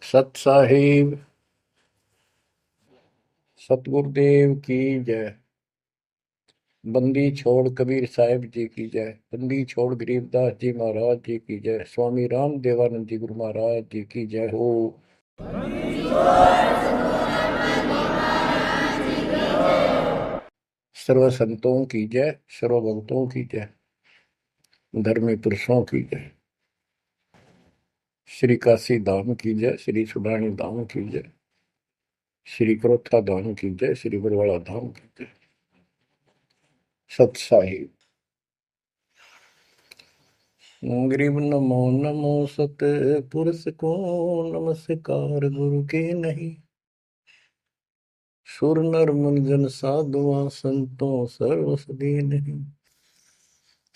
सत साहिब सतगुरुदेव की जय। बंदी छोड़ कबीर साहिब जी की जय। बंदी छोड़ गरीबदास जी महाराज जी की जय। स्वामी राम देवानंद जी गुरु महाराज जी की जय हो। सर्व संतों की जय, सर्व भक्तों की जय, धर्मी पुरुषों की जय। श्री काशी धाम की जय, श्री सुडानी धाम की जय, श्री क्रोथा धाम की जय, श्री बरवाड़ा धाम की जय। सत साहिब गरीब नमो नमो सत पुरुष को नमस्कार गुरु के नहीं। सुर नर मुनिजन साधुआ संतों सर्वस नहीं।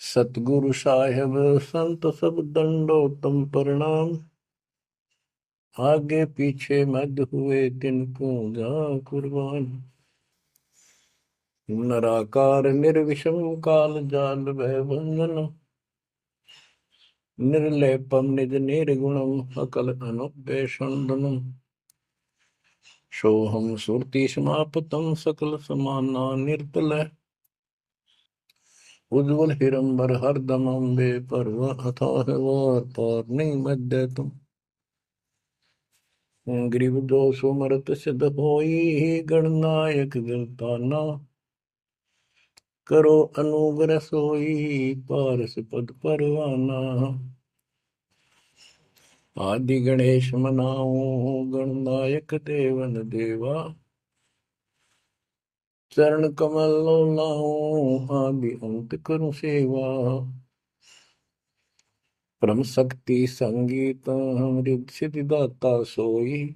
सतगुरु साहेब संत सब दंडोतम प्रणाम। आगे पीछे मध्य हुए तिनको जा कुर्बान। नराकार निर्विषम काल जाल भय भंजनम। निर्लेपम निज निर्गुणम अकल अनुपेशंदनम। सोहम सुरति समापतम सकल समाना निर्तल। उज्ज्वल हिरंबर हरदम अम्बे पर्व अथाह वार पार नहीं मध्य तुम। ग्रीव दोष मरत सिद्ध होई गणनायक गिरताना। करो अनुग्रह सोई पारस पद परवाना। आदि गणेश मनाओ गणनायक देवन देवा। चरण कमल लाओ आदि अंत करूं सेवा। परम शक्ति संगीत अमृत सिद्धि दाता सोई।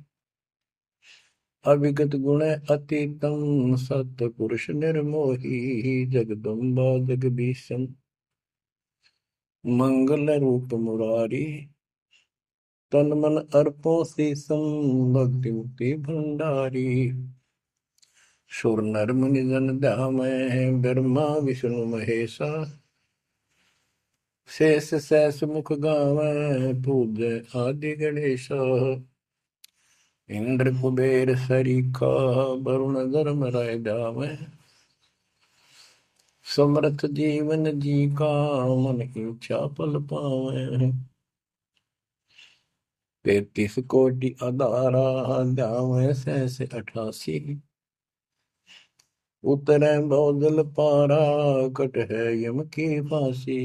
अविगत गुण अतीतम सत पुरुष निर्मोही। जगदम्बा जगदीशम मंगल रूप मुरारी। तन मन अर्पो शीसम भक्ति मुक्ति भंडारी। सुर नर मुनि जन ध्यामय ब्रह्मा विष्णु महेशा। शेष सहस मुख गावै पूज्य आदि गणेश। इंद्र कुबेर सरीखा वरुण धर्म राय जावै। समर्थ जीवन जी का मन इच्छा पल पावै। 33 कोटि अधारा ध्यावै सहस 88। उतरै बहुजल पारा कट है यम की फांसी।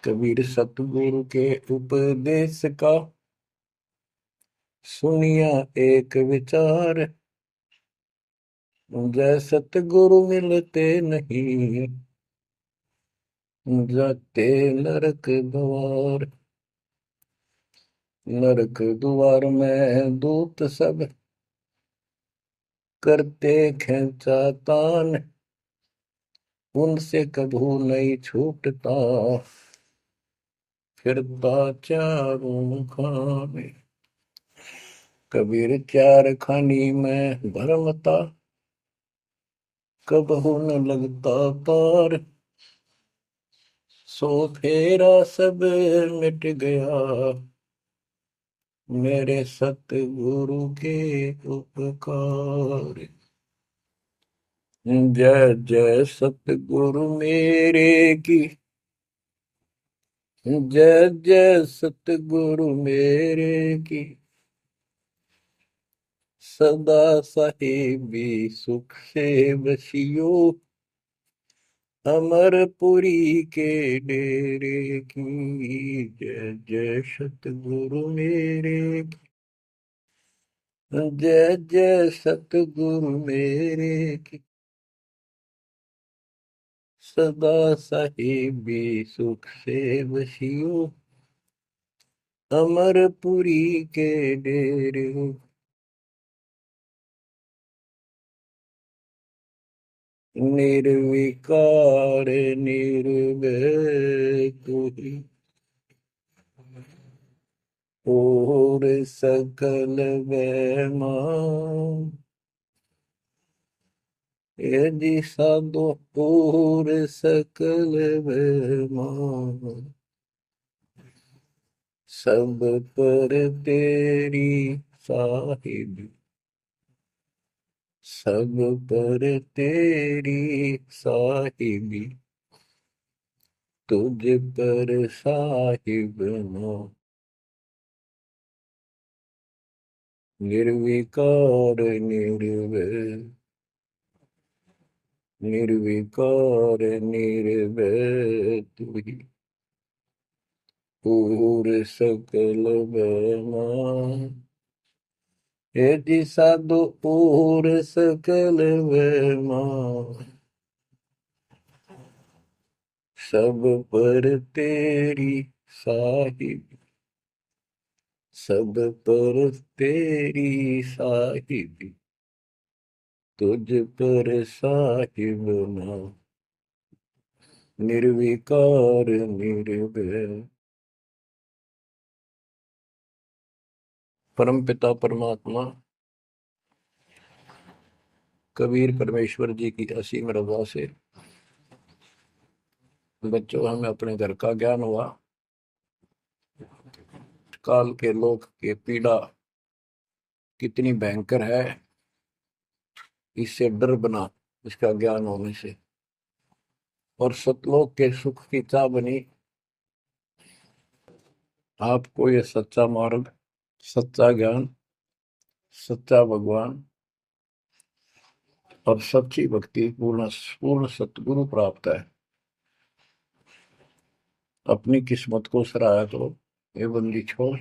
कबीर सतगुरु के उपदेश का सुनिया एक विचार। जय सतगुरु मिलते नहीं जाते नरक द्वार। नरक द्वार में दूत सब करते खेचातान। उनसे कभू नहीं छूटता फिरता चारों खाने। कबीर चार खानी में भरमता कबहू न लगता पार। सो फेरा सब मिट गया मेरे सतगुरु के उपकार। जय जय सतगुरु मेरे की। जय जय सतगुरु मेरे की। सदा साहिबी सुख से बसियो। अमरपुरी के डेरे की। जय जय सतगुरु मेरे की। जय जय सतगुरु मेरे की। सदा साहिबी सुख से बसियो। अमरपुरी के डेरे। निर्विकार निर्भय कोई और सकल वैमान। यदि साधु और सकल वैमान। सब पर तेरी साहिबी, सब पर तेरी साहिबी, तुझ पर साहिब ना। निर्विकार निर्भय, निर्विकार निर्भय तू ही, पूर सकल बना। हे जी साधु पूर सकल बना, सब पर तेरी साहिब, सब पर तेरी साहिबी, तुझ पर साहिब ना। निर्विकार निर्भय। परम पिता परमात्मा कबीर परमेश्वर जी की असीम रजा से बच्चों हमें अपने घर का ज्ञान हुआ। काल के लोक के पीड़ा कितनी भयंकर है, इससे डर बना इसका ज्ञान होने से। और सतलोक के सुख की चाह बनी आपको ये सच्चा मार्ग, सच्चा ज्ञान, सच्चा भगवान और सच्ची भक्ति पूर्ण पूर्ण सतगुरु प्राप्त है। अपनी किस्मत को सराहा करो, ये बंदी छोड़,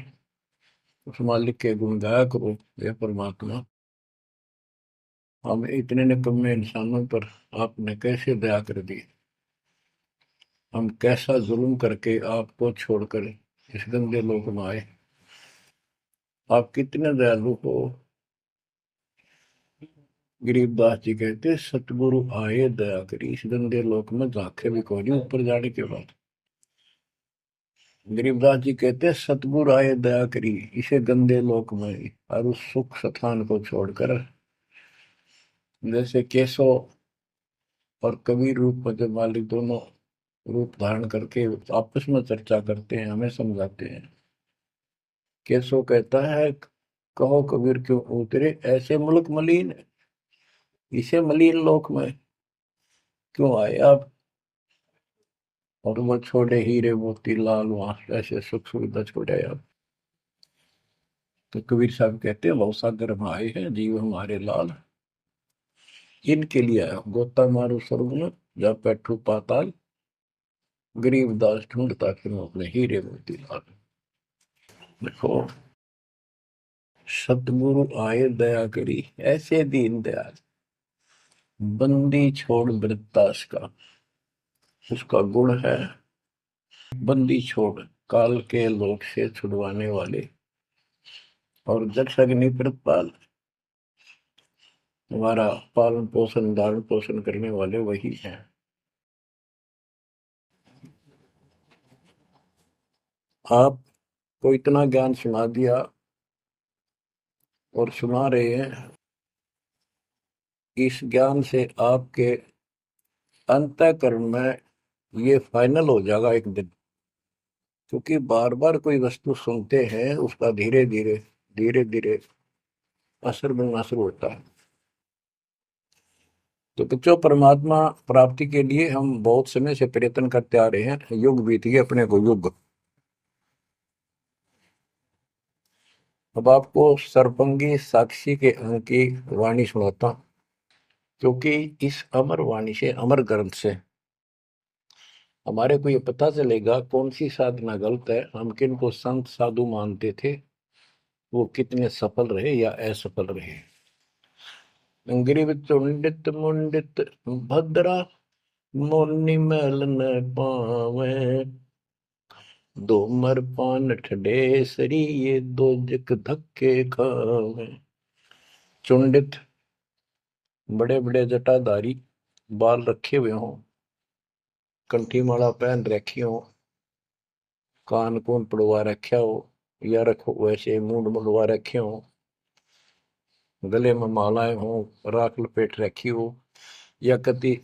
उस मालिक के गुण गाया करो। ये परमात्मा, हम इतने निकम्मे इंसानों पर आपने कैसे दया कर दी। हम कैसा जुल्म करके आपको छोड़कर इस गंदे लोक में आए। आप कितने दयालु हो। गरीबदास जी कहते सतगुरु आए दया करी, इस गंदे लोक में झांके भी कोई नहीं ऊपर जाने के बाद। गरीबदास जी कहते सतगुरु आए दया करी इसे गंदे लोक में, और उस सुख स्थान को छोड़कर जैसे केशव और कबीर रूप में जब मालिक दोनों रूप धारण करके आपस में चर्चा करते हैं, हमें समझाते हैं। केशव कहता है कहो कबीर क्यों उतरे ऐसे मुल्क मलिन, इसे मलिन लोक में क्यों आए आप। और वो छोड़े हीरे मोती लाल वहां ऐसे सुख सुविधा छोड़े आप। तो कबीर साहब कहते हैं बहुत सागर में आए हैं जीव हमारे लाल, इनके लिए आया गोता मारू स्वर्ग में जा बैठू पाताल, गरीब दास ढूंढता फिर अपने हीरे मोती लाल। देखो सतगुरु आए दया करी ऐसे दीन दयाल, बंदी छोड़ वृत्तास का उसका गुण है। बंदी छोड़ काल के लोक से छुड़वाने वाले और जक्ष अग्नि प्रतपाल, हमारा पालन पोषण धारण पोषण करने वाले वही हैं। आपको इतना ज्ञान सुना दिया और सुना रहे हैं, इस ज्ञान से आपके अंतःकरण में ये फाइनल हो जाएगा एक दिन। क्योंकि बार बार कोई वस्तु सुनते हैं उसका धीरे धीरे धीरे धीरे असर बनना शुरू होता है। तो बच्चों परमात्मा प्राप्ति के लिए हम बहुत समय से प्रयत्न करते आ रहे हैं। युग बीत गए अपने को युग। अब आपको सरपंगी साक्षी के अंक की वाणी सुनाता हूं, क्योंकि इस अमर वाणी से अमर ग्रंथ से हमारे को ये पता चलेगा कौन सी साधना गलत है, हम किन को संत साधु मानते थे, वो कितने सफल रहे या असफल रहे। ग्रीव चुंडित मुंडित भद्रा, मोनि मैल न पावे, दोमर पान ठडे सरी ये दो जक धक्के खावे। चुंडित बड़े बड़े जटाधारी, बाल रखे हुए हों, कंठी माला पहन रखी हो, कान कून पड़वा रखा हो, या रखो वैसे मूंड मुड़वा रखे हो, गले में मालाएं हो, राख लपेट रखी हो, या कति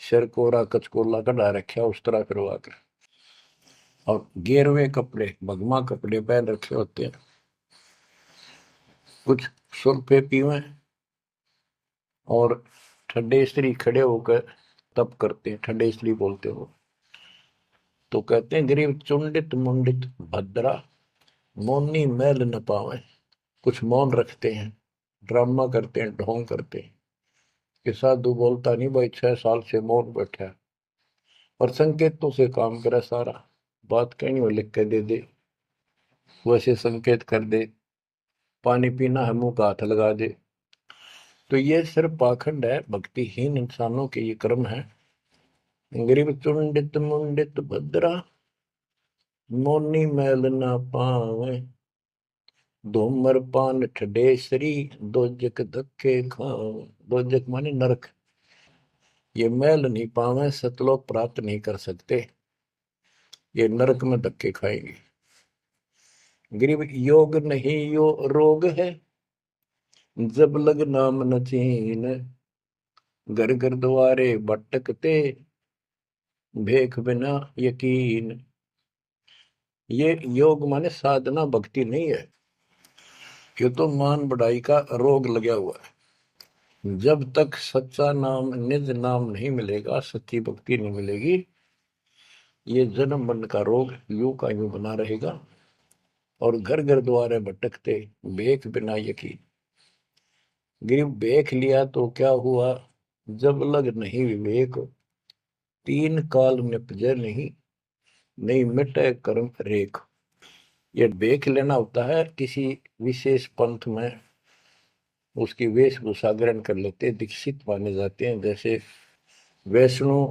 सिर कोरा कचकोला कढ़ा रखा उस तरह करवा कर और गेरुए कपड़े भगवा कपड़े पहन रखे होते हैं, कुछ सुल्फे पीवे और ठंडे स्त्री खड़े होकर तप करते हैं, ठंडे स्त्री बोलते हो। तो कहते हैं गरीब चुंडित मुंडित भद्रा मौनी मैल न पावे। कुछ मौन रखते हैं, ड्रामा करते हैं, ढोंग करते हैं कि साधु बोलता नहीं भाई, 6 साल से मौन बैठा है और संकेतों से काम करे सारा, बात कहीं वो लिख के दे दे, वैसे संकेत कर दे, पानी पीना है मुंह का हाथ लगा दे। तो ये सिर्फ पाखंड है, भक्तिहीन इंसानों के ये कर्म है। गरीब चुंडित मुंडित भद्रा मोनी मैल ना पावे, धूमर पान ठडेसरी दोजक धक्के खावे। दोजक माने नरक। ये मैल नहीं पावे, सतलोक प्राप्त नहीं कर सकते, ये नरक में धक्के खाएंगे। गरीब योग नहीं यो रोग है, जब लग नाम न चीन, घर घर द्वारे भटकते भेख बिना यकीन। ये योग माने साधना भक्ति नहीं है, ये तो मान बढ़ाई का रोग लगा हुआ है। जब तक सच्चा नाम निज नाम नहीं मिलेगा, सच्ची भक्ति नहीं मिलेगी, ये जन्म मरण का रोग यूं का यूं बना रहेगा। और घर घर द्वारे भटकते भेख बिना यकीन। गरीब भेख लिया तो क्या हुआ, जब लग नहीं विवेक, तीन काल निपजे नहीं, नहीं मिटे कर्म रेख। ये भेख लेना होता है, किसी विशेष पंथ में उसकी वेशभूषा ग्रहण कर लेते, दीक्षित माने जाते हैं। जैसे वैष्णो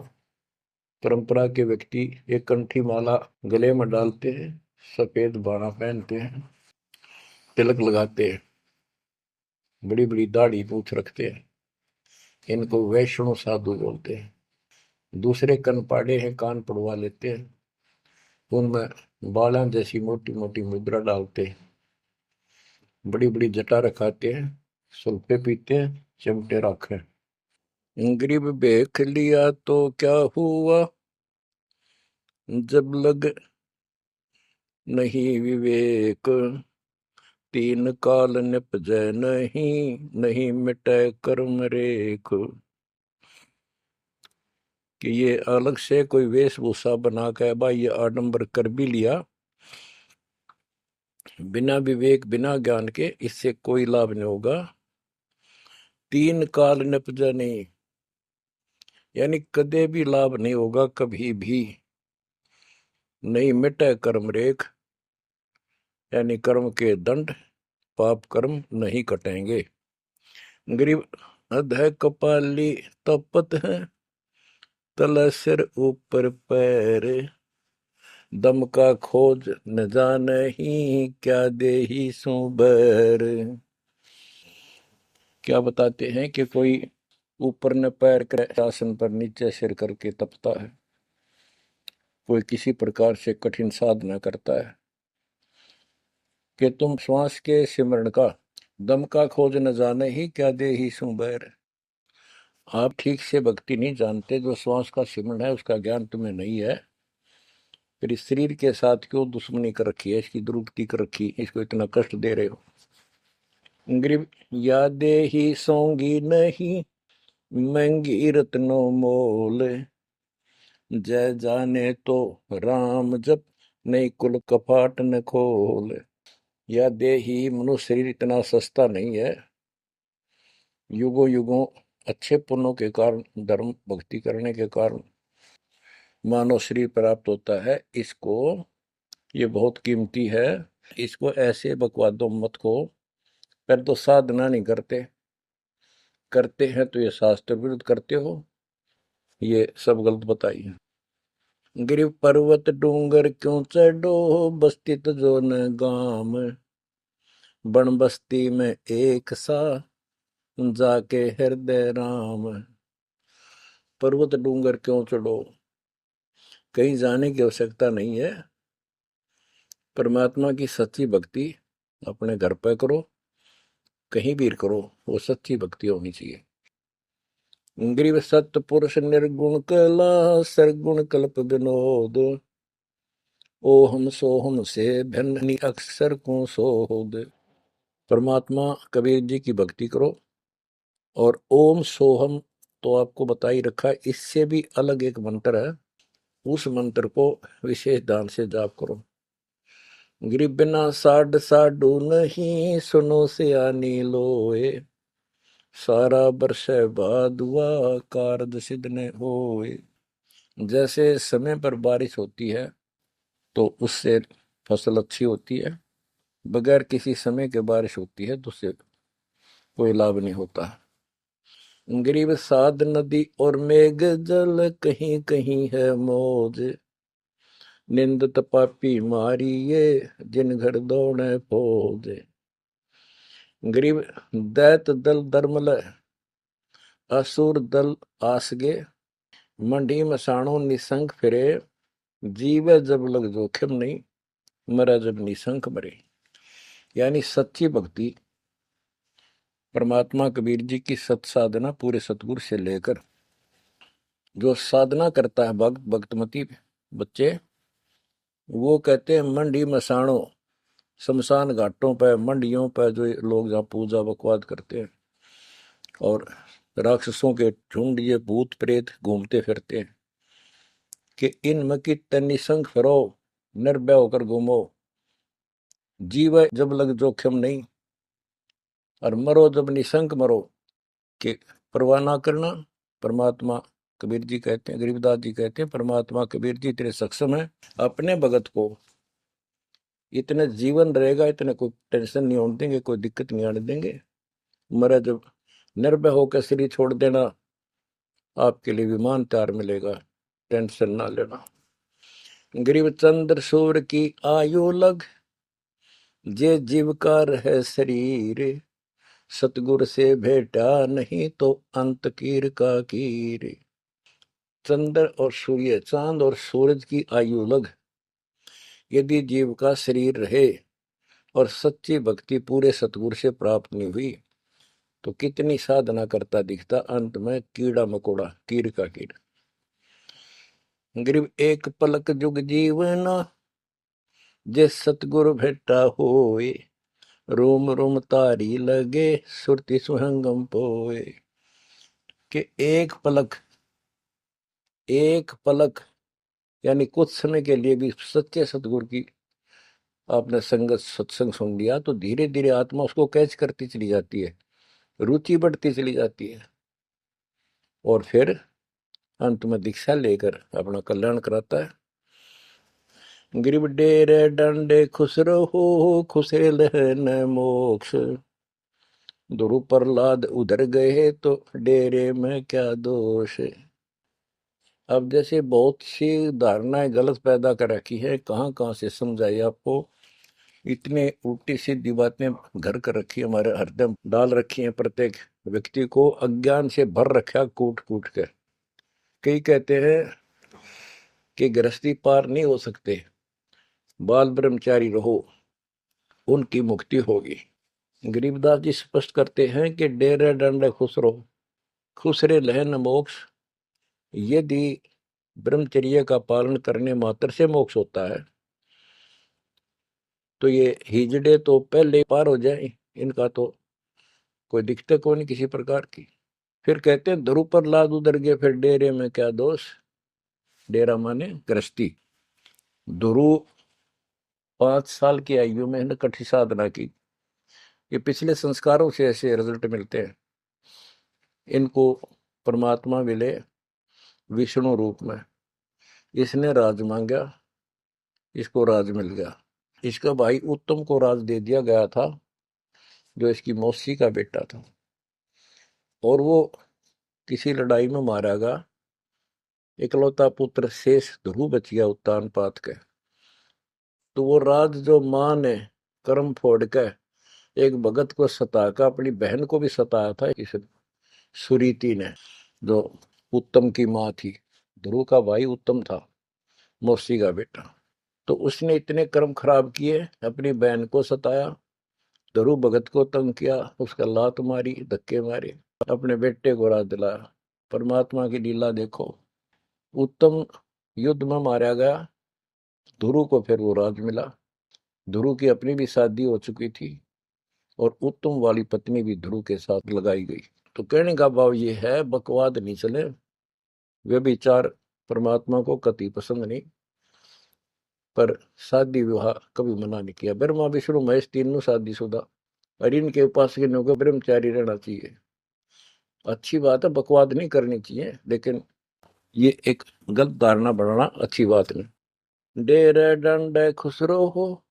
परंपरा के व्यक्ति एक कंठी माला गले में डालते हैं, सफेद बाणा पहनते हैं, तिलक लगाते हैं, बड़ी बड़ी दाढ़ी मूछ रखते हैं, इनको वैष्णो साधु बोलते हैं। दूसरे कनपाड़े हैं, कान पड़वा लेते हैं, उनमें बाला जैसी मोटी मोटी मुद्रा डालते हैं, बड़ी बड़ी जटा रखाते हैं, सुल्फे पीते हैं, चिमटे रखे। गरीब देख लिया तो क्या हुआ, जब लग नहीं विवेक, तीन काल निपजै नहीं, नहीं मिटे कर्म रेख। कि ये अलग से कोई वेशभूषा बना के भाई ये आडंबर कर भी लिया, बिना विवेक बिना ज्ञान के इससे कोई लाभ नहीं होगा। तीन काल निपजा नहीं, यानी कदे भी लाभ नहीं होगा, कभी भी नहीं मिटे कर्म रेख, यानी कर्म के दंड पाप कर्म नहीं कटेंगे। गरीब अध कपाली तपत है, तल सिर ऊपर पैर, दम का खोज न जाने ही, क्या दे ही सुबर। क्या बताते हैं कि कोई ऊपर न पैर कर आसन पर नीचे सिर करके तपता है, कोई किसी प्रकार से कठिन साधना करता है कि तुम श्वास के सिमरण का दम का खोज न जाने ही, क्या दे ही सुबर। आप ठीक से भक्ति नहीं जानते, जो श्वास का सिमरण है उसका ज्ञान तुम्हें नहीं है, फिर इस शरीर के साथ क्यों दुश्मनी कर रखी है, इसकी दुर्गति कर रखी, इसको इतना कष्ट दे रहे हो। गरीब यादें ही सोंगी नहीं, महंगी रत्नों मोल, जय जाने तो राम जप, नहीं कुल कपाट न खोल। यादें ही, मनुष्य शरीर इतना सस्ता नहीं है, युगों युगों अच्छे पुण्यों के कारण, धर्म भक्ति करने के कारण मानव शरीर प्राप्त होता है। इसको, ये बहुत कीमती है, इसको ऐसे बकवादों मत को। पर तो साधना नहीं करते, करते हैं तो ये शास्त्र विरुद्ध करते हो, ये सब गलत बताइए। गिर पर्वत डूंगर क्यों चढ़ो, बस्ती तो जो न गाम, बन बस्ती में एक सा, जाके हृदय राम। पर्वत डूंगर क्यों चढ़ो, कहीं जाने की आवश्यकता नहीं है। परमात्मा की सच्ची भक्ति अपने घर पर करो, कहीं भी करो, वो सच्ची भक्ति होनी चाहिए। ग्रीव सत्पुरुष निर्गुण कला, सरगुण कल्प विनोद, ओहम सोहम से भिन्न अक्सर को सोहद। परमात्मा कबीर जी की भक्ति करो। और ओम सोहम तो आपको बता ही रखा है, इससे भी अलग एक मंत्र है, उस मंत्र को विशेष ध्यान से जाप करो। गिर बिना साड साडू नहीं, सुनो से आनी लोए। सारा बरस बादुआ, कारज सिद्ध ने होए। जैसे समय पर बारिश होती है तो उससे फसल अच्छी होती है, बगैर किसी समय के बारिश होती है तो उससे कोई लाभ नहीं होता। गरीब साध नदी और मेघ जल, कहीं कहीं है मौज। निंदत पापी मारिये, जिन घर दौड़े फौज। गरीब दैत दल दरमल, असुर दल आसगे। मंडी मसाणों निसंग फिरे, जीवे जब लग जोखिम नहीं, मरा जब निसंक मरे। यानी सच्ची भक्ति, परमात्मा कबीर जी की सत साधना पूरे सतगुरु से लेकर जो साधना करता है भक्त भक्तमती बच्चे, वो कहते हैं मंडी मसाणों, शमशान घाटों पर मंडियों पर जो लोग जहाँ पूजा बकवाद करते हैं और राक्षसों के झुंड ये भूत प्रेत घूमते फिरते हैं कि इन मकी निसंग फिरो, निर्भय होकर घूमो, जीव जब लग जोखिम नहीं, और मरो जब निसंक मरो, कि परवाह ना करना। परमात्मा कबीर जी कहते हैं, गरीबदास जी कहते हैं, परमात्मा कबीर जी तेरे सक्षम है, अपने भगत को इतने जीवन रहेगा, इतने कोई टेंशन नहीं होने देंगे, कोई दिक्कत नहीं आने देंगे। मरे जब निर्भय होकर शरीर छोड़ देना, आपके लिए विमान तैयार मिलेगा, टेंशन ना लेना। गरीब चंद्र सूर्य की आयु लग, जे जीव का रहे शरीर। सतगुर से भेटा नहीं तो अंत कीर का कीर। चंद्र और सूर्य, चांद और सूरज की आयु लग, यदि जीव का शरीर रहे और सच्ची भक्ति पूरे सतगुरु से प्राप्त नहीं हुई तो कितनी साधना करता दिखता, अंत में कीड़ा मकोड़ा, कीर का कीड़ा। गरीब एक पलक जुग जीवना, जे सतगुरु भेटा होए। रोम रोम तारी लगे, सुरति सुहंगम पोए। कि एक पलक यानी कुछ समय के लिए भी सच्चे सतगुरु की आपने संगत सत्संग सुन लिया तो धीरे धीरे आत्मा उसको कैच करती चली जाती है, रुचि बढ़ती चली जाती है, और फिर अंत में दीक्षा लेकर अपना कल्याण कराता है। गिरिब डेरे डंडे खुश रहो, खुशे लहन मोक्ष। दुरु प्रहलाद उधर गए तो डेरे में क्या दोष। अब जैसे बहुत सी धारणाएं गलत पैदा कर रखी है, कहाँ कहाँ से समझाई आपको, इतने उल्टी सीधी बातें घर कर रखी है, हमारे हरदम डाल रखी है, प्रत्येक व्यक्ति को अज्ञान से भर रखा कूट कूट कर। कई कहते हैं कि गृहस्थी पार नहीं हो सकते, बाल ब्रह्मचारी रहो, उनकी मुक्ति होगी। गरीबदास जी स्पष्ट करते हैं कि डेरे डंडे खुश रहो, खुश रे लहन मोक्ष। यदि ब्रह्मचर्य का पालन करने मात्र से मोक्ष होता है तो ये हिजड़े तो पहले पार हो जाए, इनका तो कोई दिक्कत को नहीं किसी प्रकार की। फिर कहते हैं ध्रुव पर लाद उधर गए, फिर डेरे में क्या दोष। डेरा माने गृहस्थी। ध्रुव 5 साल की आयु में इन्हें कठी साधना की, ये पिछले संस्कारों से ऐसे रिजल्ट मिलते हैं। इनको परमात्मा मिले विष्णु रूप में, इसने राज मांगा, इसको राज मिल गया। इसका भाई उत्तम को राज दे दिया गया था, जो इसकी मौसी का बेटा था, और वो किसी लड़ाई में मारा गया। इकलौता पुत्र शेष ध्रुव बच गया उत्तान पात के। तो वो राज जो मां ने कर्म फोड़ के एक भगत को सताकर, अपनी बहन को भी सताया था इस सुरीति ने, जो उत्तम की मां थी। ध्रुव का भाई उत्तम था, मौसी का बेटा। तो उसने इतने कर्म खराब किए, अपनी बहन को सताया, ध्रुव भगत को तंग किया, उसका लात मारी, धक्के मारे, अपने बेटे को राज दिलाया। परमात्मा की लीला देखो। उत्तम युद्ध में मारा गया, ध्रुव को फिर वो राज मिला। ध्रुव की अपनी भी शादी हो चुकी थी और उत्तम वाली पत्नी भी ध्रुव के साथ लगाई गई। तो कहने का भाव ये है, बकवाद नहीं चले, व्यभिचार परमात्मा को कति पसंद नहीं, पर शादी विवाह कभी मना नहीं किया। ब्रह्मा विष्णु महेश तीनों शादीशुदा, और इनके उपासक को ब्रह्मचारी रहना चाहिए। अच्छी बात है, बकवाद नहीं करनी चाहिए, लेकिन ये एक गलत धारणा बढ़ाना अच्छी बात नहीं। डेरे डंडे खुसरो हो,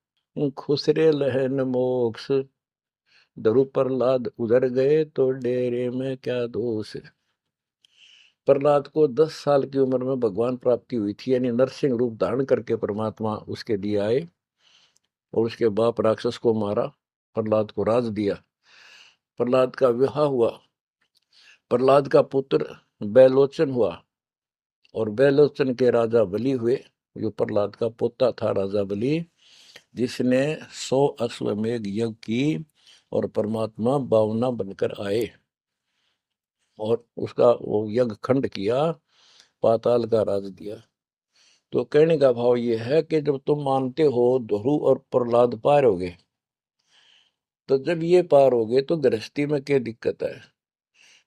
खुसरे लहन मोक्ष, दरु प्रहलाद उधर गए तो डेरे में क्या दोष। प्रहलाद को 10 साल की उम्र में भगवान प्राप्ति हुई थी, यानी नरसिंह रूप धारण करके परमात्मा उसके दिए आए और उसके बाप राक्षस को मारा, प्रहलाद को राज दिया। प्रहलाद का विवाह हुआ, प्रहलाद का पुत्र बैलोचन हुआ और बैलोचन के राजा बलि हुए। जो प्रहलाद का पोता था राजा बलि, जिसने 100 अश्वमेघ यज्ञ की और परमात्मा बावना बनकर आए और उसका वो यज्ञ खंड किया, पाताल का राज दिया। तो कहने का भाव ये है कि जब तुम मानते हो ध्रुव और प्रहलाद पार हो गए, तो जब ये पार हो गए तो गृहस्थी में क्या दिक्कत है।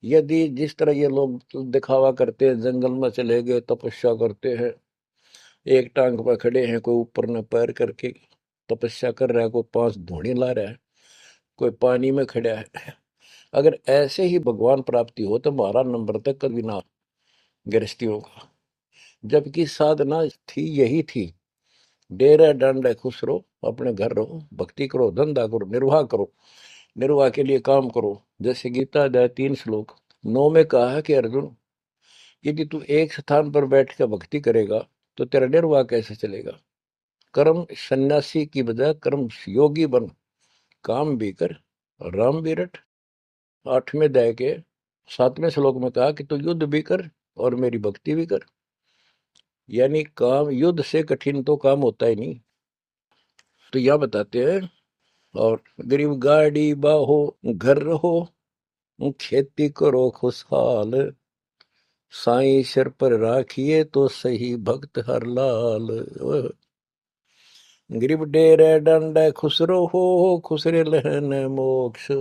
यदि जिस तरह ये लोग दिखावा करते हैं, जंगल में चले गए तपस्या करते हैं, एक टांग पर खड़े हैं, कोई ऊपर न पैर करके तपस्या कर रहा है, कोई 5 धूणी ला रहा है, कोई पानी में खड़ा है, अगर ऐसे ही भगवान प्राप्ति हो तो 12 नंबर तक कभी ना गृहस्थियों का। जबकि साधना थी यही थी, डेरा डंडे खुश रहो, अपने घर रहो, भक्ति करो, धंधा करो, निर्वाह करो, निर्वाह के लिए काम करो। जैसे गीता अध्याय 3 श्लोक 9 में कहा है कि अर्जुन, यदि तू एक स्थान पर बैठ कर भक्ति करेगा तो तेरा निर्वाह कैसे चलेगा। कर्म सन्यासी की बजाय कर्म योगी बन, काम भी कर, राम भी रट। 8वें अध्याय के 7वें श्लोक में कहा कि तू युद्ध भी कर और मेरी भक्ति भी कर। यानी काम, युद्ध से कठिन तो काम होता ही नहीं। तो यह बताते हैं, और गरीब गाड़ी बाहो, घर रहो, खेती करो खुशहाल, साईं सिर पर राखिए तो सही भक्त हर लाल। गरीब डेरे डंडे खुसरो हो, खुसरे लहन मोक्ष,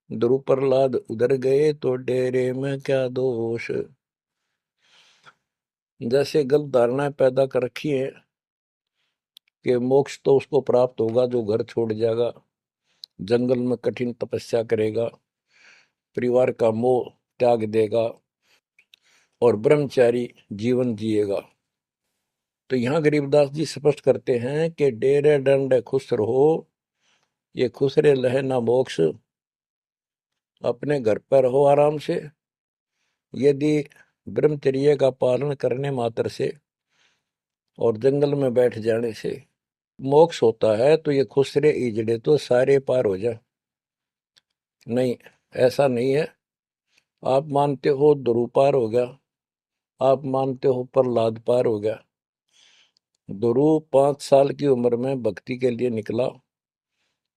ध्रुव प्रहलाद उधर गए तो डेरे में क्या दोष। जैसे गलत धारणाएं पैदा कर रखी है कि मोक्ष तो उसको प्राप्त होगा जो घर छोड़ जाएगा, जंगल में कठिन तपस्या करेगा, परिवार का मोह त्याग देगा और ब्रह्मचारी जीवन जिएगा। तो यहाँ गरीबदास जी स्पष्ट करते हैं कि डेरे डंडे खुश रहो, ये खुसरे लहे ना मोक्ष, अपने घर पर रहो आराम से। यदि ब्रह्मचर्य का पालन करने मात्र से और जंगल में बैठ जाने से मोक्ष होता है, तो ये खुसरे इजड़े तो सारे पार हो जाए। नहीं, ऐसा नहीं है। आप मानते हो ध्रुव पार हो गया, आप मानते हो प्रहलाद पार हो गया। ध्रुव 5 साल की उम्र में भक्ति के लिए निकला,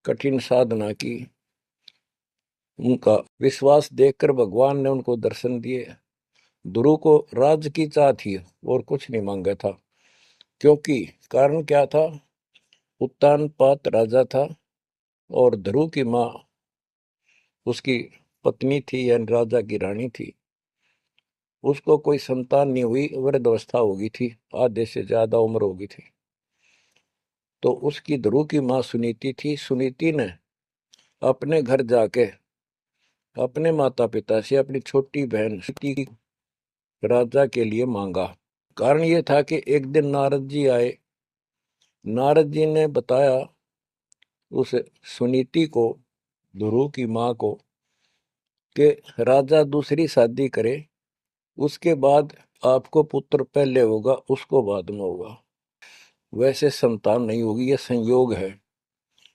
कठिन साधना की, उनका विश्वास देखकर भगवान ने उनको दर्शन दिए। ध्रुव को राज की चाह थी और कुछ नहीं मांगा था, क्योंकि कारण क्या था, उत्तानपाद राजा था और ध्रुव की माँ उसकी पत्नी थी, यानी राजा की रानी थी। उसको कोई संतान नहीं हुई, वृद्धावस्था हो गई थी, आधे से ज्यादा उम्र हो गई थी। तो उसकी ध्रुव की माँ सुनीति थी। सुनीति ने अपने घर जाके अपने माता पिता से अपनी छोटी बहन सुनीति राजा के लिए मांगा। कारण ये था कि एक दिन नारद जी आए, नारद जी ने बताया उस सुनीति को, ध्रुव की माँ को, कि राजा दूसरी शादी करे, उसके बाद आपको पुत्र पहले होगा, उसको बाद में होगा, वैसे संतान नहीं होगी, यह संयोग है।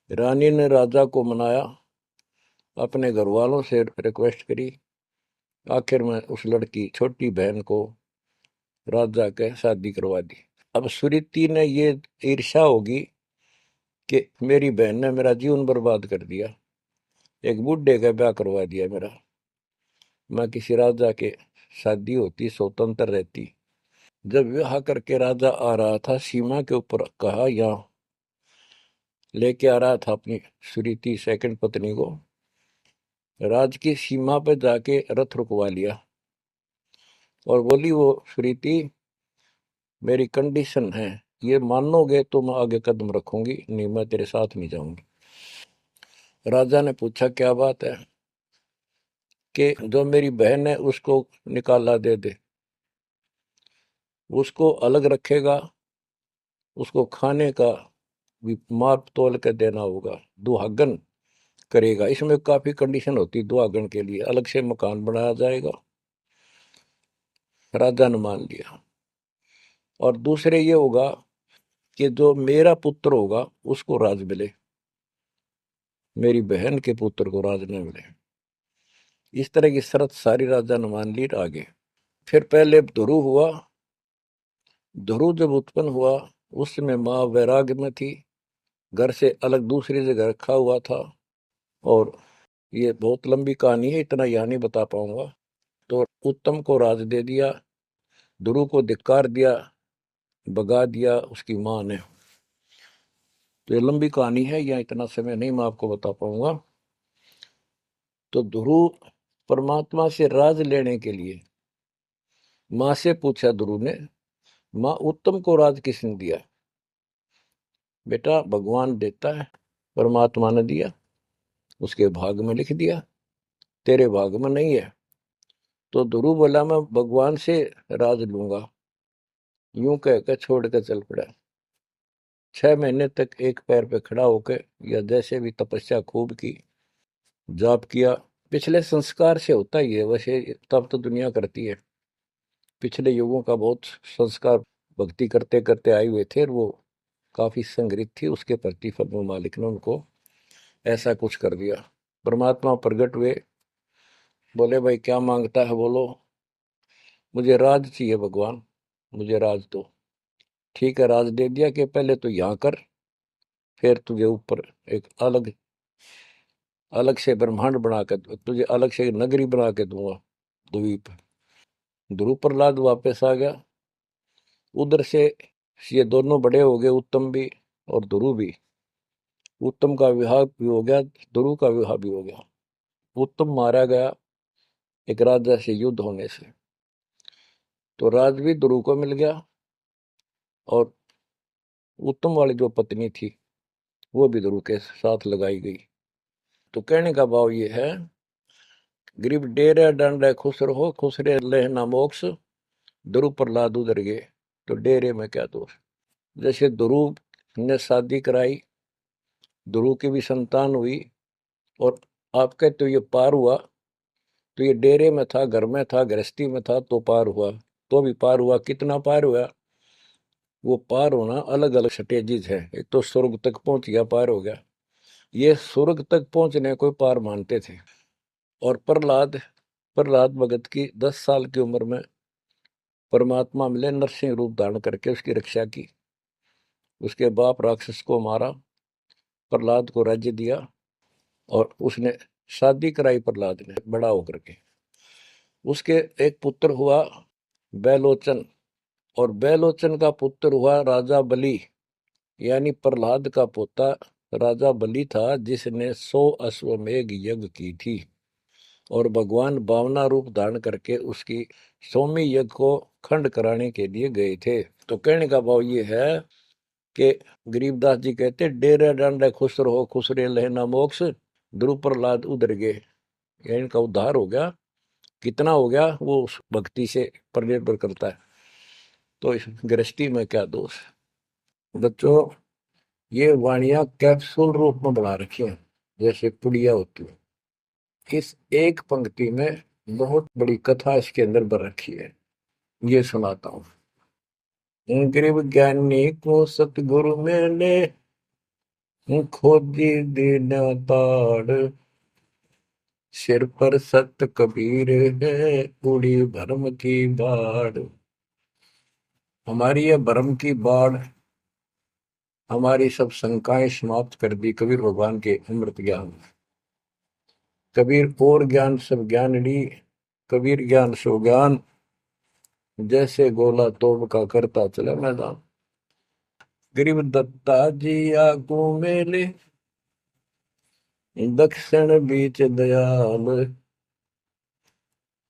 रानी ने राजा को मनाया, अपने घर वालों से रिक्वेस्ट करी, आखिर में उस लड़की छोटी बहन को राजा के शादी करवा दी। अब सुरीति ने ये ईर्ष्या होगी कि मेरी बहन ने मेरा जीवन बर्बाद कर दिया, एक बूढ़े का ब्याह करवा दिया मेरा, मैं किसी राजा के शादी होती, स्वतंत्र रहती। जब विवाह करके राजा आ रहा था सीमा के ऊपर, कहा यहाँ लेके आ रहा था अपनी सुरीति सेकंड पत्नी को, राज की सीमा पर जाके रथ रुकवा लिया और बोली वो सुरीति मेरी कंडीशन है, ये मानोगे तो मैं आगे कदम रखूंगी, नहीं मैं तेरे साथ नहीं जाऊंगी। राजा ने पूछा क्या बात है, कि जो मेरी बहन है उसको निकाला दे दे, उसको अलग रखेगा, उसको खाने का भी माप तोल के देना होगा, दुहागन करेगा। इसमें काफी कंडीशन होती है, दुहागन के लिए अलग से मकान बनाया जाएगा। राजा ने मान लिया। और दूसरे ये होगा कि जो मेरा पुत्र होगा उसको राज मिले, मेरी बहन के पुत्र को राज न मिले। इस तरह की शर्त सारी राजा ने मान ली। आगे फिर पहले ध्रुव हुआ। ध्रुव जब उत्पन्न हुआ उस समय माँ वैराग्य में थी, घर से अलग दूसरी जगह रखा हुआ था। और ये बहुत लंबी कहानी है, इतना यहाँ नहीं बता पाऊंगा। तो उत्तम को राज दे दिया, ध्रुव को धिक्कार दिया, भगा दिया उसकी माँ ने। तो ये लंबी कहानी है, यहाँ इतना समय नहीं मैं आपको बता पाऊंगा। तो ध्रुव परमात्मा से राज लेने के लिए माँ से पूछा ध्रुव ने, माँ उत्तम को राज किसने दिया? बेटा भगवान देता है, परमात्मा ने दिया, उसके भाग में लिख दिया, तेरे भाग में नहीं है। तो ध्रुव बोला मैं भगवान से राज लूंगा। यूं कहकर छोड़ कर चल पड़ा। 6 महीने तक एक पैर पे खड़ा होकर, या जैसे भी तपस्या खूब की, जाप किया। पिछले संस्कार से होता ही है वैसे, तब तो दुनिया करती है। पिछले युगों का बहुत संस्कार भक्ति करते करते आए हुए थे, और वो काफी संग्रहित थी, उसके प्रति फल मालिक ने उनको ऐसा कुछ कर दिया। परमात्मा प्रकट हुए, बोले भाई क्या मांगता है बोलो। मुझे राज चाहिए भगवान, मुझे राज दो। ठीक है, राज दे दिया कि पहले तो यहाँ कर, फिर तुझे ऊपर एक अलग अलग से ब्रह्मांड बना के, तुझे अलग से नगरी बना के दूंगा, द्वीप। ध्रुव प्रहलाद वापस आ गया उधर से। ये दोनों बड़े हो गए, उत्तम भी और ध्रुव भी। उत्तम का विवाह भी हो गया, ध्रुव का विवाह भी हो गया। उत्तम मारा गया एक राजा से युद्ध होने से, तो राज भी ध्रुव को मिल गया, और उत्तम वाली जो पत्नी थी वो भी ध्रुव के साथ लगाई गई। तो कहने का भाव ये है, गरीब डेरे डंडे खुश रहो, खुश रे लेना मोक्ष, ध्रुव प्रहलाद उधर गए। तो डेरे में क्या दोष? जैसे ध्रुव ने शादी कराई, ध्रुव की भी संतान हुई, और आप कहते हो ये पार हुआ, तो ये डेरे में था, घर में था, गृहस्थी में था, तो पार हुआ। तो भी पार हुआ, कितना पार हुआ? वो पार होना अलग अलग स्टेजेस है। एक तो स्वर्ग तक पहुंच गया, पार हो गया। ये स्वर्ग तक पहुंचने को पार मानते थे। और प्रहलाद प्रहलाद भगत की 10 साल की उम्र में परमात्मा मिले, नरसिंह रूप धारण करके उसकी रक्षा की। उसके बाप राक्षस को मारा, प्रहलाद को राज्य दिया, और उसने शादी कराई प्रहलाद ने बड़ा होकर के। उसके एक पुत्र हुआ बैलोचन, और बैलोचन का पुत्र हुआ राजा बलि, यानी प्रहलाद का पोता राजा बलि था, जिसने 100 अश्वमेघ यज्ञ की थी। और भगवान बावना रूप धारण करके उसकी 100वीं यज्ञ को खंड कराने के लिए गए थे। तो कहने का भाव ये है कि गरीबदास जी कहते डेरे डांडे खुश रहो, खुश रे लहना मोक्ष, ध्रुव प्रहलाद उधर गए। इनका उद्धार हो गया। कितना हो गया वो उस भक्ति से पर निर्भर करता है। तो इस गृहस्थी में क्या दोष? बच्चों, ये वाणियां कैप्सूल रूप में बना रखी हैं, जैसे पुड़िया होती है। इस एक पंक्ति में बहुत बड़ी कथा इसके अंदर भर रखी है। ये सुनाता हूँ। गरीब ज्ञानी को सतगुरु मैंने खोजी दीन ताड़, सिर पर सत कबीर है, उड़ी भरम की बाढ़। हमारी ये भरम की बाढ़, हमारी सब शंकाएं समाप्त कर दी कबीर भगवान के अमृत ज्ञान। कबीर और ज्ञान सब ज्ञान ली, कबीर ज्ञान सो ज्ञान, जैसे गोला तोड़ का करता चले मैदान। गरीब दत्ता जी आगू मेले, दक्षिण बीच दयाल,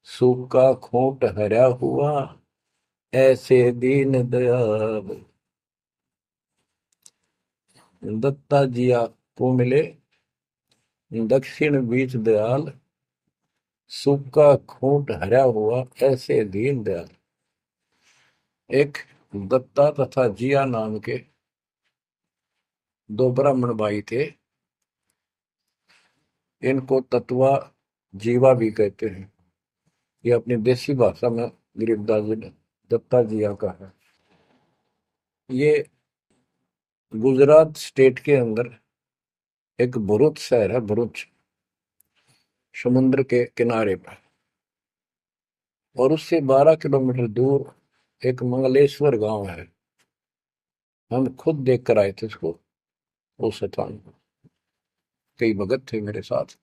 सूखा खूंट हरा हुआ, ऐसे दीन दयाल। दत्ता जी आगू मिले, दक्षिण बीच दयाल, सूखा खूंट हरा हुआ, ऐसे दीन दयाल। एक दत्ता तथा जिया नाम के दो ब्राह्मण भाई थे। इनको तत्वा जीवा भी कहते हैं। ये अपनी देसी भाषा में गरीबदास जी ने दत्ता जिया का है। ये गुजरात स्टेट के अंदर एक भरूच शहर है, भरूच, समुद्र के किनारे पर। और उससे 12 किलोमीटर दूर एक मंगलेश्वर गांव है। हम खुद देख कर आए थे उसको, उस स्थान को। कई भगत थे मेरे साथ।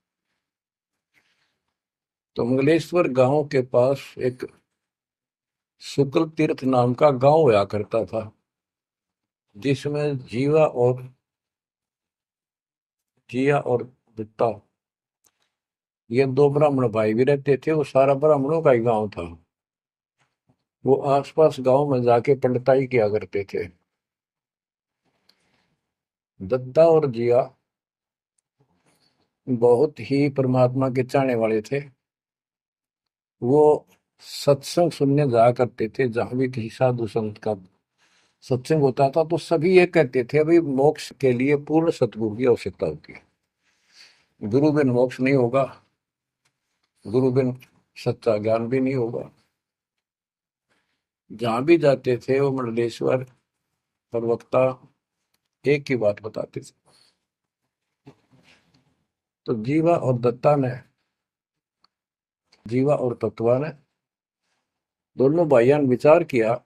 तो मंगलेश्वर गांव के पास एक शुक्ल तीर्थ नाम का गांव हुआ करता था, जिसमें जिया और दत्ता, ये दो ब्राह्मण भाई भी रहते थे। वो सारा ब्राह्मणों का ही गांव था। वो आसपास गांव में जाके पंडिताई किया करते थे। दत्ता और जिया बहुत ही परमात्मा के चाहने वाले थे। वो सत्संग सुनने जाया करते थे। जहां भी किसी साधु संत का सत्संग होता था तो सभी ये कहते थे भाई मोक्ष के लिए पूर्ण सतगुरु की आवश्यकता होती है। गुरु बिन मोक्ष नहीं होगा, गुरु बिन सच्चा ज्ञान भी नहीं होगा। जहां भी जाते थे वो मंडलेश्वर प्रवक्ता एक ही बात बताते थे। तो जीवा और तत्वा ने दोनों भाइयों ने विचार किया